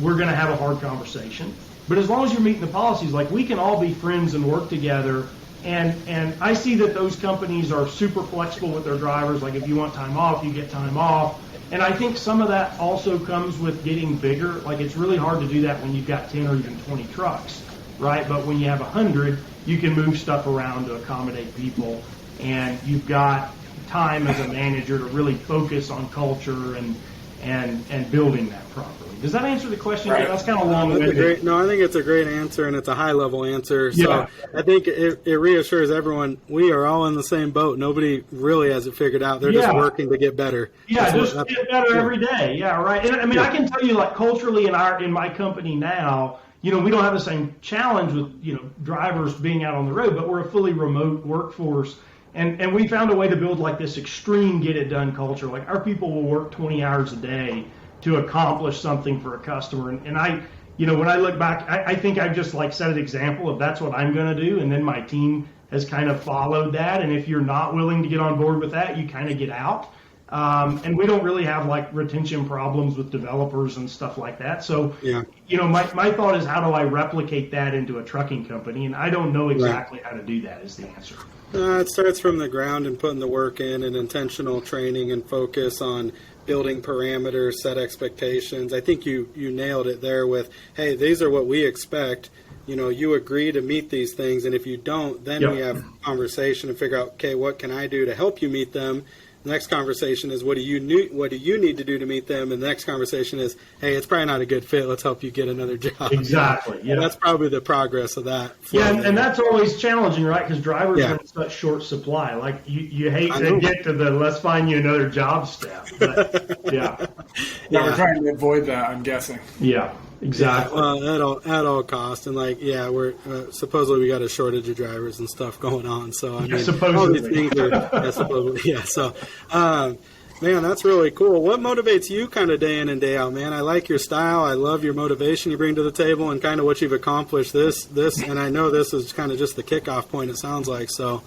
we're going to have a hard conversation. But as long as you're meeting the policies, like we can all be friends and work together. And I see that those companies are super flexible with their drivers. Like if you want time off, you get time off. And I think some of that also comes with getting bigger. Like it's really hard to do that when you've got 10 or even 20 trucks, right? But when you have 100, you can move stuff around to accommodate people. And you've got time as a manager to really focus on culture and building that properly. Does that answer the question? Right. That's kind of long-winded. No, I think it's a great answer, and it's a high-level answer. So Yeah. I think it reassures everyone we are all in the same boat. Nobody really has it figured out. They're just working to get better. Yeah, just get better every day. Yeah, right. And I mean, I can tell you, like culturally in my company now, we don't have the same challenge with drivers being out on the road, but we're a fully remote workforce. And we found a way to build like this extreme get it done culture. Like our people will work 20 hours a day to accomplish something for a customer. And I, when I look back, I think I've just like set an example of that's what I'm going to do. And then my team has kind of followed that. And if you're not willing to get on board with that, you kind of get out. And we don't really have like retention problems with developers and stuff like that. So, my thought is, how do I replicate that into a trucking company? And I don't know exactly how to do that is the answer. It starts from the ground and putting the work in and intentional training and focus on building parameters, set expectations. I think you nailed it there with, hey, these are what we expect. You agree to meet these things, and if you don't, then we have conversation and figure out, okay, what can I do to help you meet them? The next conversation is, what do you need to do to meet them? And the next conversation is, hey, it's probably not a good fit. Let's help you get another job. Exactly. Yeah. That's probably the progress of that. Yeah, and that's always challenging, right? Because drivers are in such short supply. Like you hate to get to the let's find you another job step. But, we're trying to avoid that, I'm guessing. Yeah. Exactly. Well, at all costs, and we're supposedly we got a shortage of drivers and stuff going on. So I mean, supposedly. all these things are supposedly, So, man, that's really cool. What motivates you, kind of day in and day out, man? I like your style. I love your motivation you bring to the table, and kind of what you've accomplished. This, and I know this is kind of just the kickoff point. It sounds like so.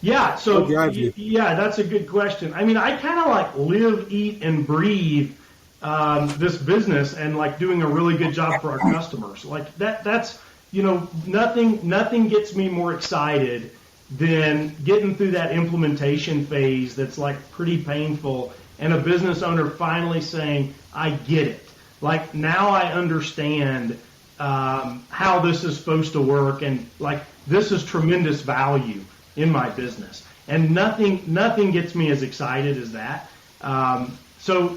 Yeah. So that's a good question. I mean, I kind of like live, eat, and breathe this business and like doing a really good job for our customers. Like that's nothing gets me more excited than getting through that implementation phase that's like pretty painful, and a business owner finally saying, I get it. Like now I understand how this is supposed to work, and like this is tremendous value in my business. And nothing gets me as excited as that. So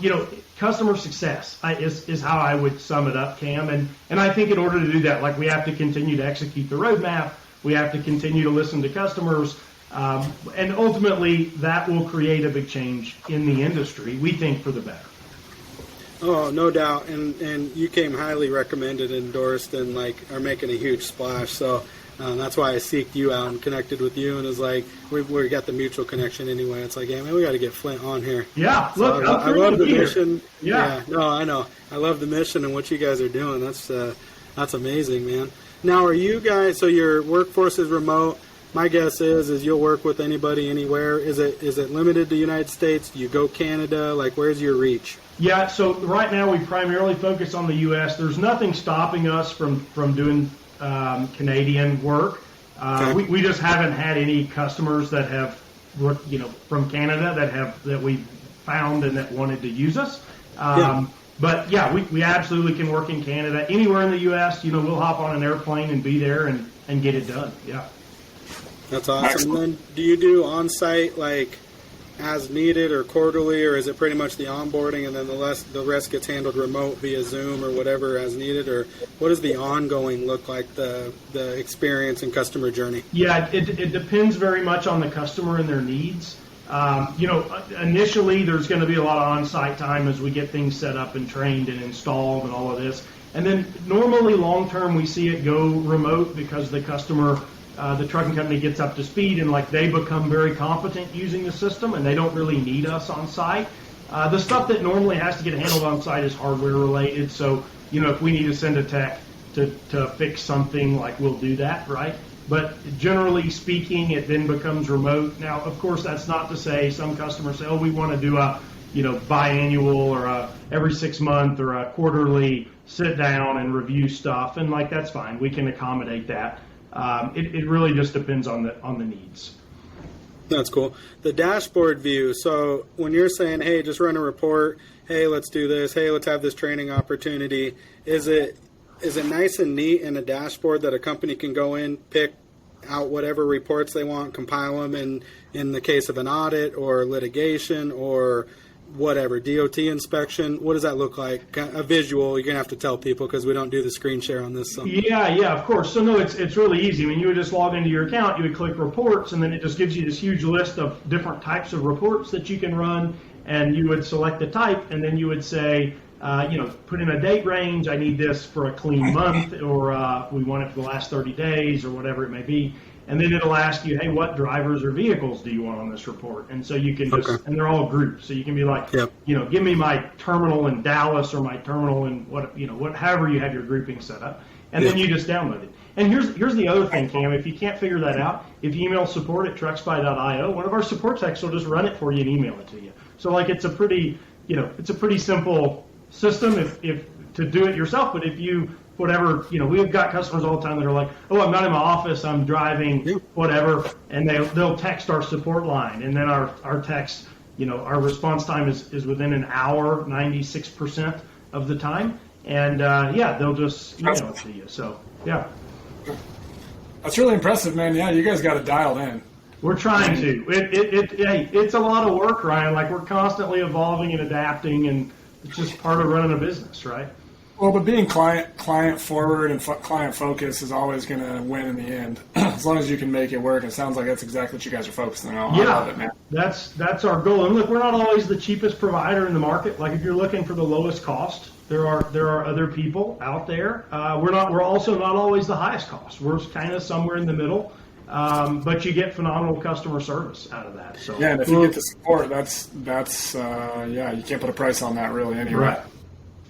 customer success is how I would sum it up, Cam. And I think in order to do that, like we have to continue to execute the roadmap. We have to continue to listen to customers. And ultimately, that will create a big change in the industry, we think, for the better. Oh, no doubt. And you came highly recommended, endorsed, and like are making a huge splash. So that's why I seeked you out and connected with you, and it's like we got the mutual connection anyway. It's like, yeah, man, we got to get Flint on here. Yeah, So look, I love the mission. Yeah. No, I know. I love the mission and what you guys are doing. That's amazing, man. Now, are you guys? So your workforce is remote. My guess is you'll work with anybody, anywhere. Is it limited to the United States? Do you go Canada? Like, where's your reach? Yeah, so right now we primarily focus on the U.S. There's nothing stopping us from doing Canadian work. Okay. We just haven't had any customers that have, from Canada that we found and that wanted to use us. But yeah, we absolutely can work in Canada. Anywhere in the U.S., we'll hop on an airplane and be there and get it done. Yeah. That's awesome. And then do you do on-site like as needed or quarterly, or is it pretty much the onboarding and then the rest gets handled remote via Zoom or whatever as needed? Or what does the ongoing look like, the experience and customer journey? Yeah, it depends very much on the customer and their needs. Initially there's going to be a lot of on-site time as we get things set up and trained and installed and all of this. And then normally long-term we see it go remote because the customer, the trucking company gets up to speed and like they become very competent using the system and they don't really need us on site. The stuff that normally has to get handled on site is hardware related. So, if we need to send a tech to fix something, like we'll do that, right? But generally speaking, it then becomes remote. Now, of course, that's not to say some customers say, oh, we want to do a, biannual or a every 6 month or a quarterly sit down and review stuff. And like, that's fine. We can accommodate that. It really just depends on the needs. That's cool. The dashboard view. So when you're saying, hey, just run a report, hey, let's do this, hey, let's have this training opportunity, is it nice and neat in a dashboard that a company can go in, pick out whatever reports they want, compile them in the case of an audit or litigation or whatever, DOT inspection? What does that look like? A visual, you're going to have to tell people because we don't do the screen share on this. So. Yeah, of course. So no, it's really easy. I mean, you would just log into your account, you would click reports, and then it just gives you this huge list of different types of reports that you can run, and you would select the type, and then you would say, put in a date range, I need this for a clean month, or we want it for the last 30 days, or whatever it may be. And then it'll ask you, hey, what drivers or vehicles do you want on this report? And so you can just, and they're all grouped. So you can be like, give me my terminal in Dallas or my terminal in however you have your grouping set up. And then you just download it. And here's the other thing, Cam. If you can't figure that out, if you email support at truckspy.io, one of our support techs will just run it for you and email it to you. So like it's a pretty simple system if to do it yourself. But if you we've got customers all the time that are like, oh, I'm not in my office, I'm driving, whatever, and they'll text our support line, and then our text, our response time is within an hour, 96% of the time, and they'll just email it to you. So yeah, that's really impressive, man. Yeah, you guys got it dialed in. We're trying to. It's a lot of work, Ryan. Like we're constantly evolving and adapting, and it's just part of running a business, right? Well, but being client forward and client focused is always going to win in the end, as long as you can make it work. It sounds like that's exactly what you guys are focusing on. Yeah, I love it, man. That's our goal. And look, we're not always the cheapest provider in the market. Like if you're looking for the lowest cost, there are other people out there. We're also not always the highest cost. We're kind of somewhere in the middle. But you get phenomenal customer service out of that. So yeah, and if you get the support, that's you can't put a price on that really anyway. Right.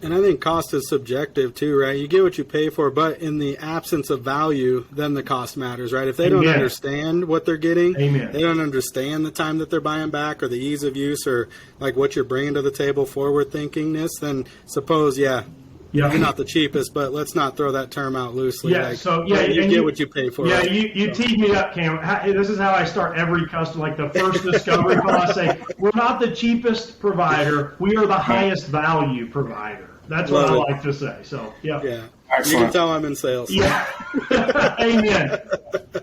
And I think cost is subjective too, right? You get what you pay for, but in the absence of value, then the cost matters, right? If they don't understand what they're getting, they don't understand the time that they're buying back or the ease of use or like what you're bringing to the table, forward thinkingness, then suppose, you're not the cheapest, but let's not throw that term out loosely. Yeah, you get what you pay for. Yeah, right? you teed me up, Cam. This is how I start every customer, like the first discovery call. I say, we're not the cheapest provider. We are the highest value provider. That's what I like to say. So, yeah. You can tell I'm in sales. Yeah. Amen.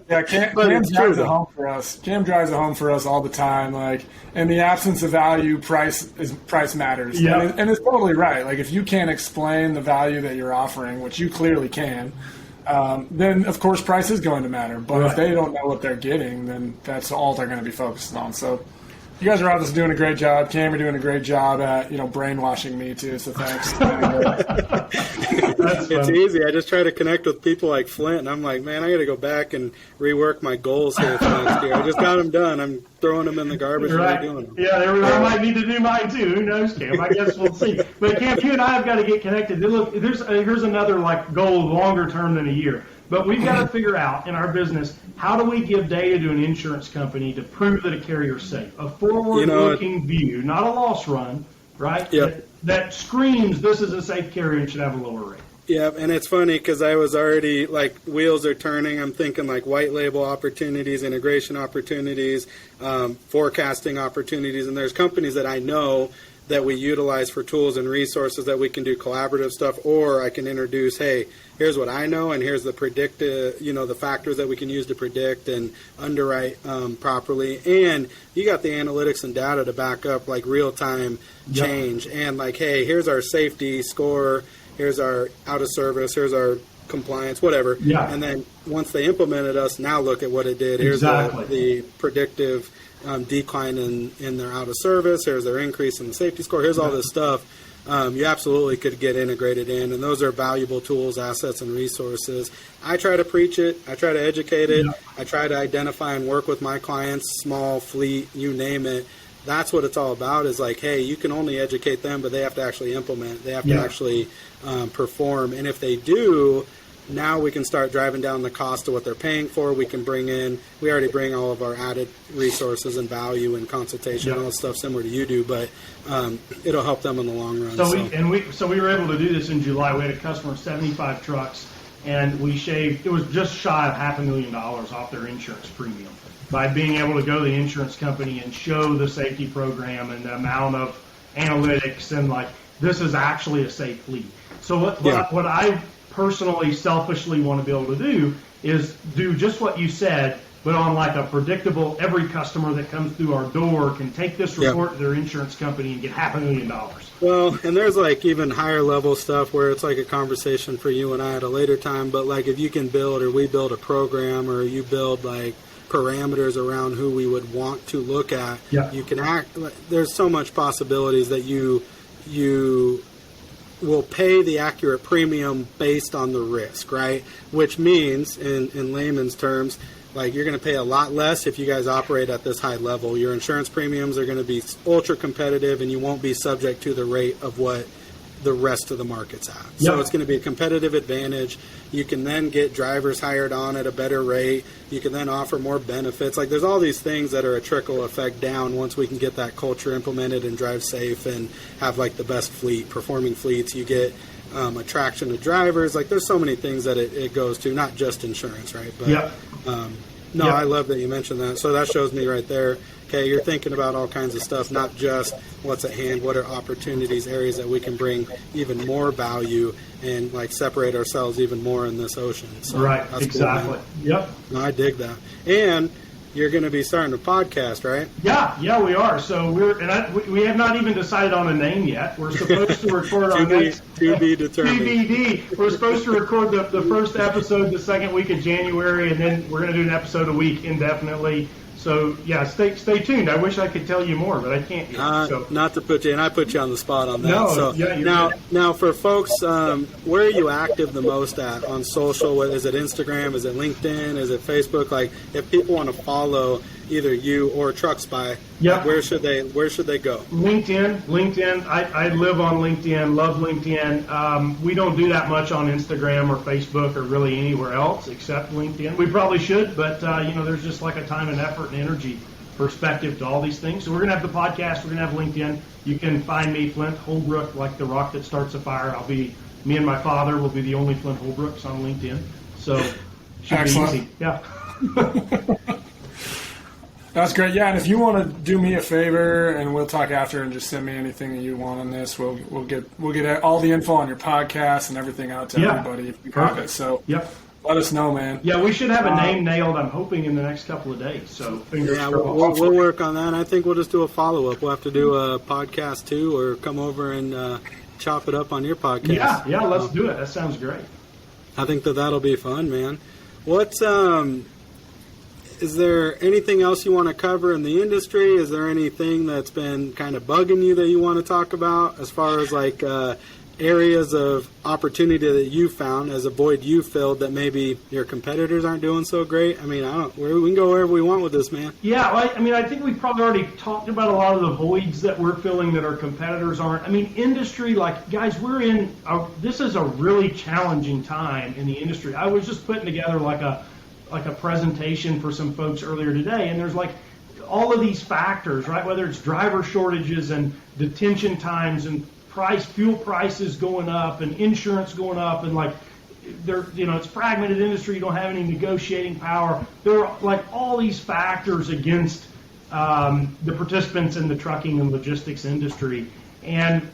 Yeah, Cam drives it home for us. Cam drives it home for us all the time. Like, in the absence of value, price matters. Yeah. And it's totally right. Like, if you can't explain the value that you're offering, which you clearly can, then of course price is going to matter. But if they don't know what they're getting, then that's all they're going to be focused on. So you guys are obviously doing a great job. Cam, you're doing a great job at brainwashing me too. So thanks. It's easy. I just try to connect with people like Flint, and I'm like, man, I got to go back and rework my goals here for next year. I just got them done. I'm throwing them in the garbage and redoing them. Yeah, I might need to do mine too. Who knows, Cam? I guess we'll see. But Cam, you and I have got to get connected. Look, here's another like goal longer term than a year. But we've got to figure out in our business, how do we give data to an insurance company to prove that a carrier's safe? A forward-looking view, not a loss run, right? Yep. That screams this is a safe carrier and should have a lower rate. Yeah, and it's funny because I was already, like, wheels are turning. I'm thinking, like, white label opportunities, integration opportunities, forecasting opportunities. And there's companies that I know that we utilize for tools and resources that we can do collaborative stuff, or I can introduce, hey, here's what I know, and here's the the factors that we can use to predict and underwrite properly. And you got the analytics and data to back up, like, real-time change. And, like, hey, here's our safety score, here's our out of service, here's our compliance, whatever. Yeah. And then once they implemented us, now look at what it did. Here's the predictive decline in their out of service. Here's their increase in the safety score. Here's all this stuff. You absolutely could get integrated in, and those are valuable tools, assets, and resources. I try to preach it. I try to educate it. I try to identify and work with my clients, small, fleet, you name it. That's what it's all about, is like, hey, you can only educate them, but they have to actually implement. They have to actually perform. And if they do, now we can start driving down the cost of what they're paying for. We can we already bring all of our added resources and value and consultation, all the stuff similar to you do, but it'll help them in the long run. So we were able to do this in July. We had a customer, 75 trucks, and we shaved, it was just shy of $500,000 off their insurance premium by being able to go to the insurance company and show the safety program and the amount of analytics and like, this is actually a safe fleet. So what I personally, selfishly want to be able to do is do just what you said, but on like a predictable, every customer that comes through our door can take this report to their insurance company and get $500,000. Well, and there's like even higher level stuff where it's like a conversation for you and I at a later time, but like if you can build, or we build a program, or you build like parameters around who we would want to look at, you can there's so much possibilities that you will pay the accurate premium based on the risk, right? Which means, in layman's terms, like you're going to pay a lot less if you guys operate at this high level. Your insurance premiums are going to be ultra competitive, and you won't be subject to the rate of what the rest of the market's at. So it's going to be a competitive advantage. You can then get drivers hired on at a better rate. You can then offer more benefits. Like there's all these things that are a trickle effect down once we can get that culture implemented and drive safe and have like the best performing fleets. You get attraction of drivers. Like there's so many things that it goes to, not just insurance, right? But I love that you mentioned that. So that shows me right there, okay, you're thinking about all kinds of stuff, not just what's at hand, what are opportunities, areas that we can bring even more value and like separate ourselves even more in this ocean. So that's exactly. Cool, Yep. No, I dig that. And you're going to be starting a podcast, right? Yeah, we are. So we have not even decided on a name yet. We're supposed to record our next to be determined. TBD. We're supposed to record the first episode the second week of January, and then we're going to do an episode a week indefinitely. So yeah, stay tuned. I wish I could tell you more, but I can't yet. Not to put you, and I put you on the spot on that. No, now for folks, where are you active the most at on social? Is it Instagram? Is it LinkedIn? Is it Facebook? Like, if people want to follow either you or TruckSpy, Yep. where should they go? LinkedIn. I live on LinkedIn, love LinkedIn. We don't do that much on Instagram or Facebook or really anywhere else except LinkedIn. We probably should, but there's just like a time and effort and energy perspective to all these things. So we're going to have the podcast. We're going to have LinkedIn. You can find me, Flint Holbrook, like the rock that starts a fire. Me and my father will be the only Flint Holbrooks on LinkedIn. So should Excellent. be easy. Yeah. That's great. Yeah, and if you want to do me a favor, and we'll talk after, and just send me anything that you want on this, we'll get all the info on your podcast and everything out to everybody if you have it. So Yep. let us know, man. Yeah, we should have a name nailed, I'm hoping, in the next couple of days. So fingers Yeah, crossed. we'll work on that. I think we'll just do a follow-up. We'll have to do a podcast too, or come over and chop it up on your podcast. Yeah, let's do it. That sounds great. I think that'll be fun, man. What's is there anything else you want to cover in the industry? Is there anything that's been kind of bugging you that you want to talk about as far as like areas of opportunity that you found as a void you filled that maybe your competitors aren't doing so great? I mean, we can go wherever we want with this, man. Yeah, I think we've probably already talked about a lot of the voids that we're filling that our competitors aren't. I mean, industry, like, guys, this is a really challenging time in the industry. I was just putting together like a presentation for some folks earlier today, and there's like all of these factors, right? Whether it's driver shortages and detention times and fuel prices going up and insurance going up, and like it's fragmented industry. You don't have any negotiating power. There are like all these factors against the participants in the trucking and logistics industry. And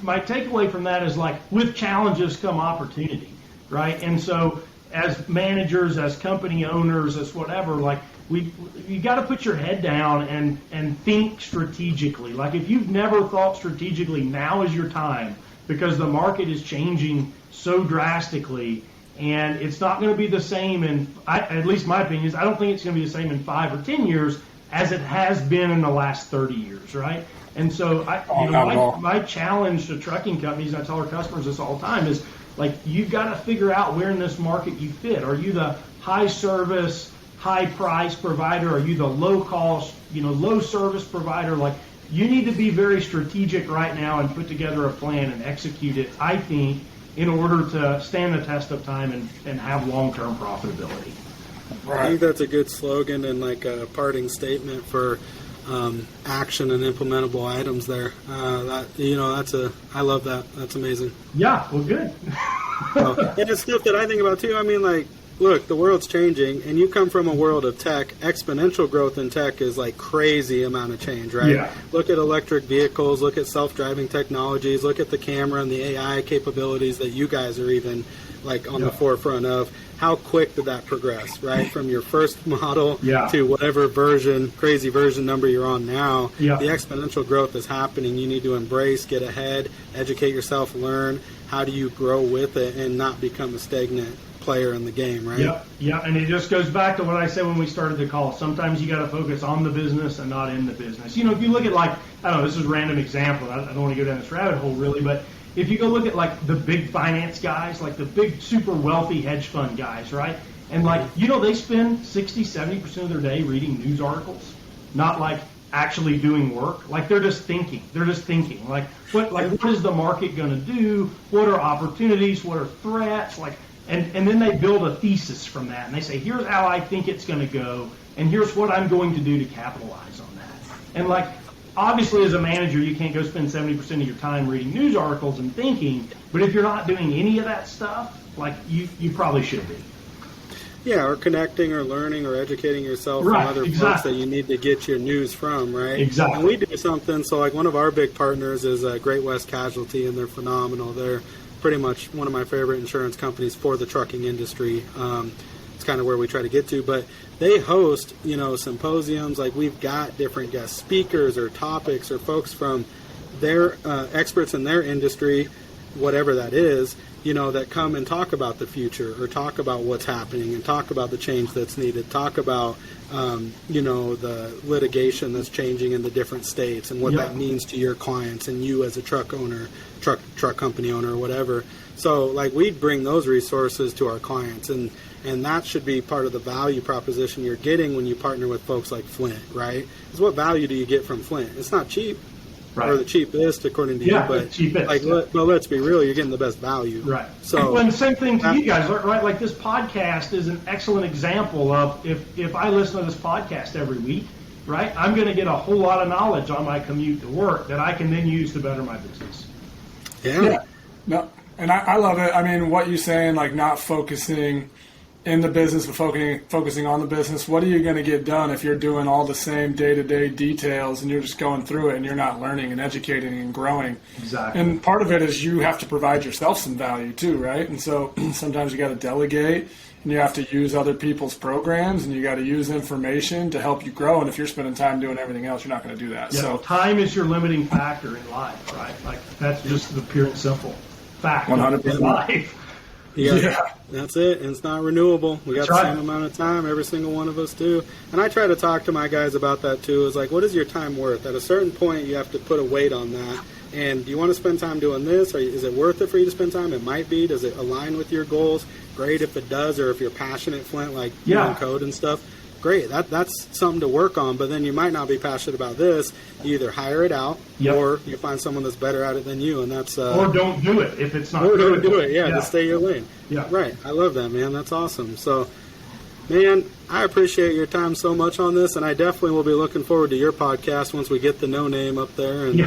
my takeaway from that is like with challenges come opportunity, right? And so as managers, as company owners, as whatever, like you got to put your head down and think strategically. Like if you've never thought strategically, now is your time, because the market is changing so drastically, and it's not going to be the same at least my opinion is I don't think it's going to be the same in 5 or 10 years as it has been in the last 30 years, right? And so my challenge to trucking companies, and I tell our customers this all the time, is like you've got to figure out where in this market you fit. Are you the high service, high price provider? Are you the low cost, low service provider? Like you need to be very strategic right now and put together a plan and execute it, I think, in order to stand the test of time and have long-term profitability. Right. I think that's a good slogan and like a parting statement for action and implementable items there. I love that. That's amazing. Yeah, well, good. And it's stuff that I think about too. I mean, like, look, the world's changing, and you come from a world of tech. Exponential growth in tech is like crazy amount of change, right? Yeah. Look at electric vehicles, look at self-driving technologies, look at the camera and the AI capabilities that you guys are even like on the forefront of. How quick did that progress, right? From your first model to whatever crazy version number you're on now. Yeah. The exponential growth is happening. You need to embrace, get ahead, educate yourself, learn. How do you grow with it and not become a stagnant player in the game, right? Yeah, and it just goes back to what I said when we started the call. Sometimes you got to focus on the business and not in the business. If you look at I don't know, this is a random example. I don't want to go down this rabbit hole really, but if you go look at like the big finance guys, like the big super wealthy hedge fund guys, right? And they spend 60-70% of their day reading news articles, not like actually doing work. Like they're just thinking. Like what is the market going to do? What are opportunities? What are threats? And then they build a thesis from that, and they say, here's how I think it's going to go, and here's what I'm going to do to capitalize on that. And obviously as a manager, you can't go spend 70% of your time reading news articles and thinking, but if you're not doing any of that stuff, you probably should be. Yeah, or connecting or learning or educating yourself from other folks that you need to get your news from, right? Exactly. And we do something, so one of our big partners is Great West Casualty, and they're phenomenal. They're pretty much one of my favorite insurance companies for the trucking industry. It's kind of where we try to get to, but they host, symposiums. Like we've got different guest speakers or topics or folks from their experts in their industry, whatever that is, that come and talk about the future or talk about what's happening and talk about the change that's needed, talk about, the litigation that's changing in the different states and what that means to your clients and you as a truck owner, truck company owner or whatever. So we bring those resources to our clients, and And that should be part of the value proposition you're getting when you partner with folks like Flint, right? Because what value do you get from Flint? It's not cheap, Right. or the cheapest according to you, but cheapest, like, but let's be real, you're getting the best value. Right. So, well, and same thing to you guys, right? Like this podcast is an excellent example of if I listen to this podcast every week, right, I'm going to get a whole lot of knowledge on my commute to work that I can then use to better my business. Yeah. No, and I love it. I mean, what you're saying, like not focusing in the business, but focusing on the business. What are you going to get done if you're doing all the same day-to-day details and you're just going through it and you're not learning and educating and growing? Exactly. And part of it is you have to provide yourself some value too, right? And so sometimes you got to delegate and you have to use other people's programs and you got to use information to help you grow. And if you're spending time doing everything else, you're not going to do that. Yeah, So time is your limiting factor in life, right? Like that's just the pure and simple fact 100%. of life. Yeah, that's it. And it's not renewable. We got That's the right. same amount of time. Every single one of us do. And I try to talk to my guys about that too. It's like, what is your time worth? At a certain point, you have to put a weight on that. And do you want to spend time doing this? Or is it worth it for you to spend time? It might be. Does it align with your goals? Great if it does. Or if you're passionate, Flint, like doing code and stuff. Great. That's something to work on. But then you might not be passionate about this. You either hire it out or you find someone that's better at it than you. And that's or don't do it if it's not. Or don't critical. do it. Yeah, just stay your lane. Yeah. Right. I love that, man. That's awesome. So, man, I appreciate your time so much on this, and I definitely will be looking forward to your podcast once we get the No Name up there, and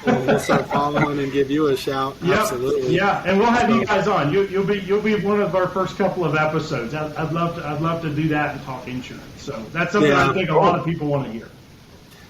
we'll start following and give you a shout. Yep. Absolutely. Yeah, and we'll have you guys on. You'll be one of our first couple of episodes. I'd love to do that and talk insurance. So that's something I think a lot of people want to hear.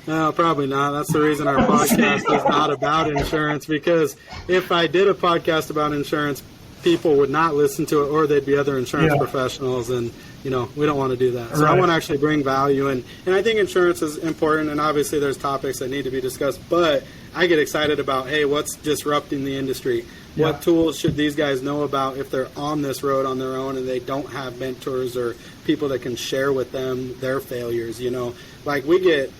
No, probably not. That's the reason our podcast is not about insurance, because if I did a podcast about insurance, people would not listen to it, or they'd be other insurance professionals, and we don't want to do that. So I want to actually bring value, and I think insurance is important, and obviously there's topics that need to be discussed, but I get excited about, hey, what's disrupting the industry? Yeah. What tools should these guys know about if they're on this road on their own and they don't have mentors or people that can share with them their failures? Like we get,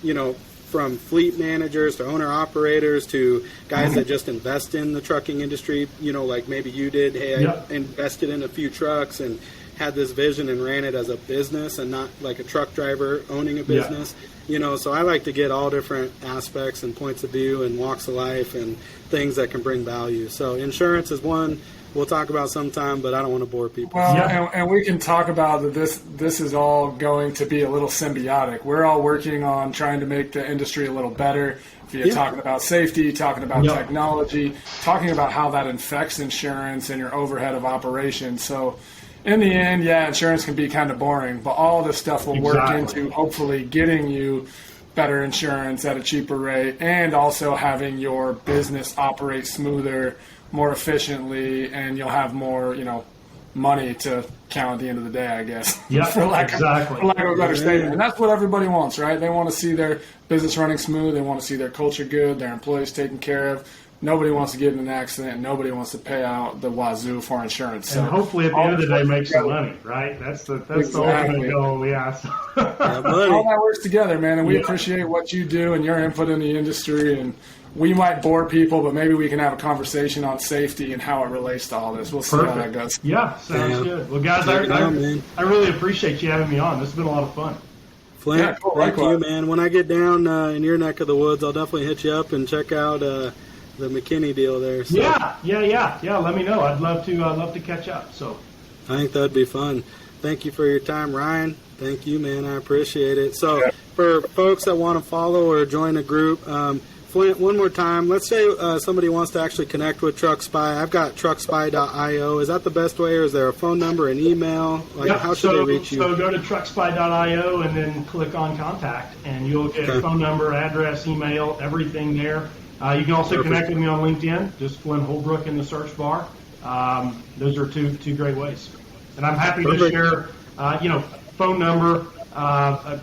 from fleet managers to owner operators to guys that just invest in the trucking industry, like maybe you did. Hey, I invested in a few trucks and had this vision and ran it as a business and not like a truck driver owning a business. So I like to get all different aspects and points of view and walks of life and things that can bring value. So insurance is one we'll talk about sometime, but I don't want to bore people. Well, and we can talk about that this is all going to be a little symbiotic. We're all working on trying to make the industry a little better. If you're talking about safety, talking about technology, talking about how that affects insurance and your overhead of operations. So in the end, insurance can be kind of boring, but all this stuff will work into hopefully getting you better insurance at a cheaper rate and also having your business operate smoother, more efficiently, and you'll have more, money to count at the end of the day, I guess. Yeah, for lack of a better statement. And that's what everybody wants, right? They want to see their business running smooth. They want to see their culture good, their employees taken care of. Nobody wants to get in an accident. Nobody wants to pay out the wazoo for insurance. So and hopefully at the end of the day make some money, right? That's the ultimate goal. Yeah. All that works together, man. And we appreciate what you do and your input in the industry. And we might bore people, but maybe we can have a conversation on safety and how it relates to all this. We'll see how that goes. Yeah, sounds good. Well, guys, I really appreciate you having me on. This has been a lot of fun. Flint, thank you, man. When I get down in your neck of the woods, I'll definitely hit you up and check out the McKinney deal there. So. Yeah. Let me know. I'd love to catch up. So I think that'd be fun. Thank you for your time, Ryan. Thank you, man. I appreciate it. So for folks that want to follow or join a group, Flint, one more time. Let's say somebody wants to actually connect with TruckSpy. I've got TruckSpy.io. Is that the best way, or is there a phone number, an email? How should they reach you? So go to TruckSpy.io and then click on contact, and you'll get phone number, address, email, everything there. You can also connect with me on LinkedIn, just Flint Holbrook in the search bar. Those are two great ways. And I'm happy to share, phone number.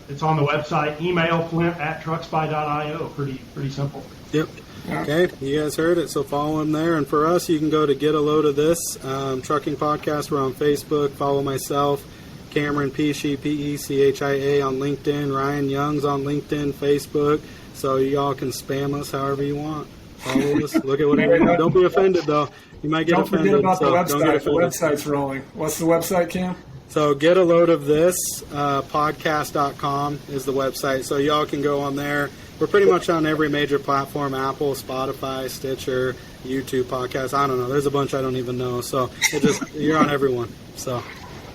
It's on the website. Email Flint@TruckSpy.io. Pretty simple. Yep. Okay, you guys heard it, so follow him there. And for us, you can go to Get a Load of This Trucking Podcast. We're on Facebook. Follow myself, Cameron Pechia, Pechia on LinkedIn. Ryan Young's on LinkedIn, Facebook. So y'all can spam us however you want. Follow us. Look at whatever you want. Don't be offended, though. You might get offended. Don't forget about the website. Don't get offended. The website's rolling. What's the website, Cam? So get a load of this. Podcast.com is the website. So y'all can go on there. We're pretty much on every major platform: Apple, Spotify, Stitcher, YouTube podcast. I don't know. There's a bunch I don't even know. So you're on everyone. So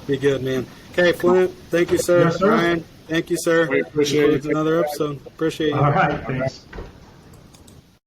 be good, man. Okay, Flint. Thank you, sir. Yes, sir. Ryan. Thank you, sir. We appreciate it. Another episode. Appreciate you. All right, thanks.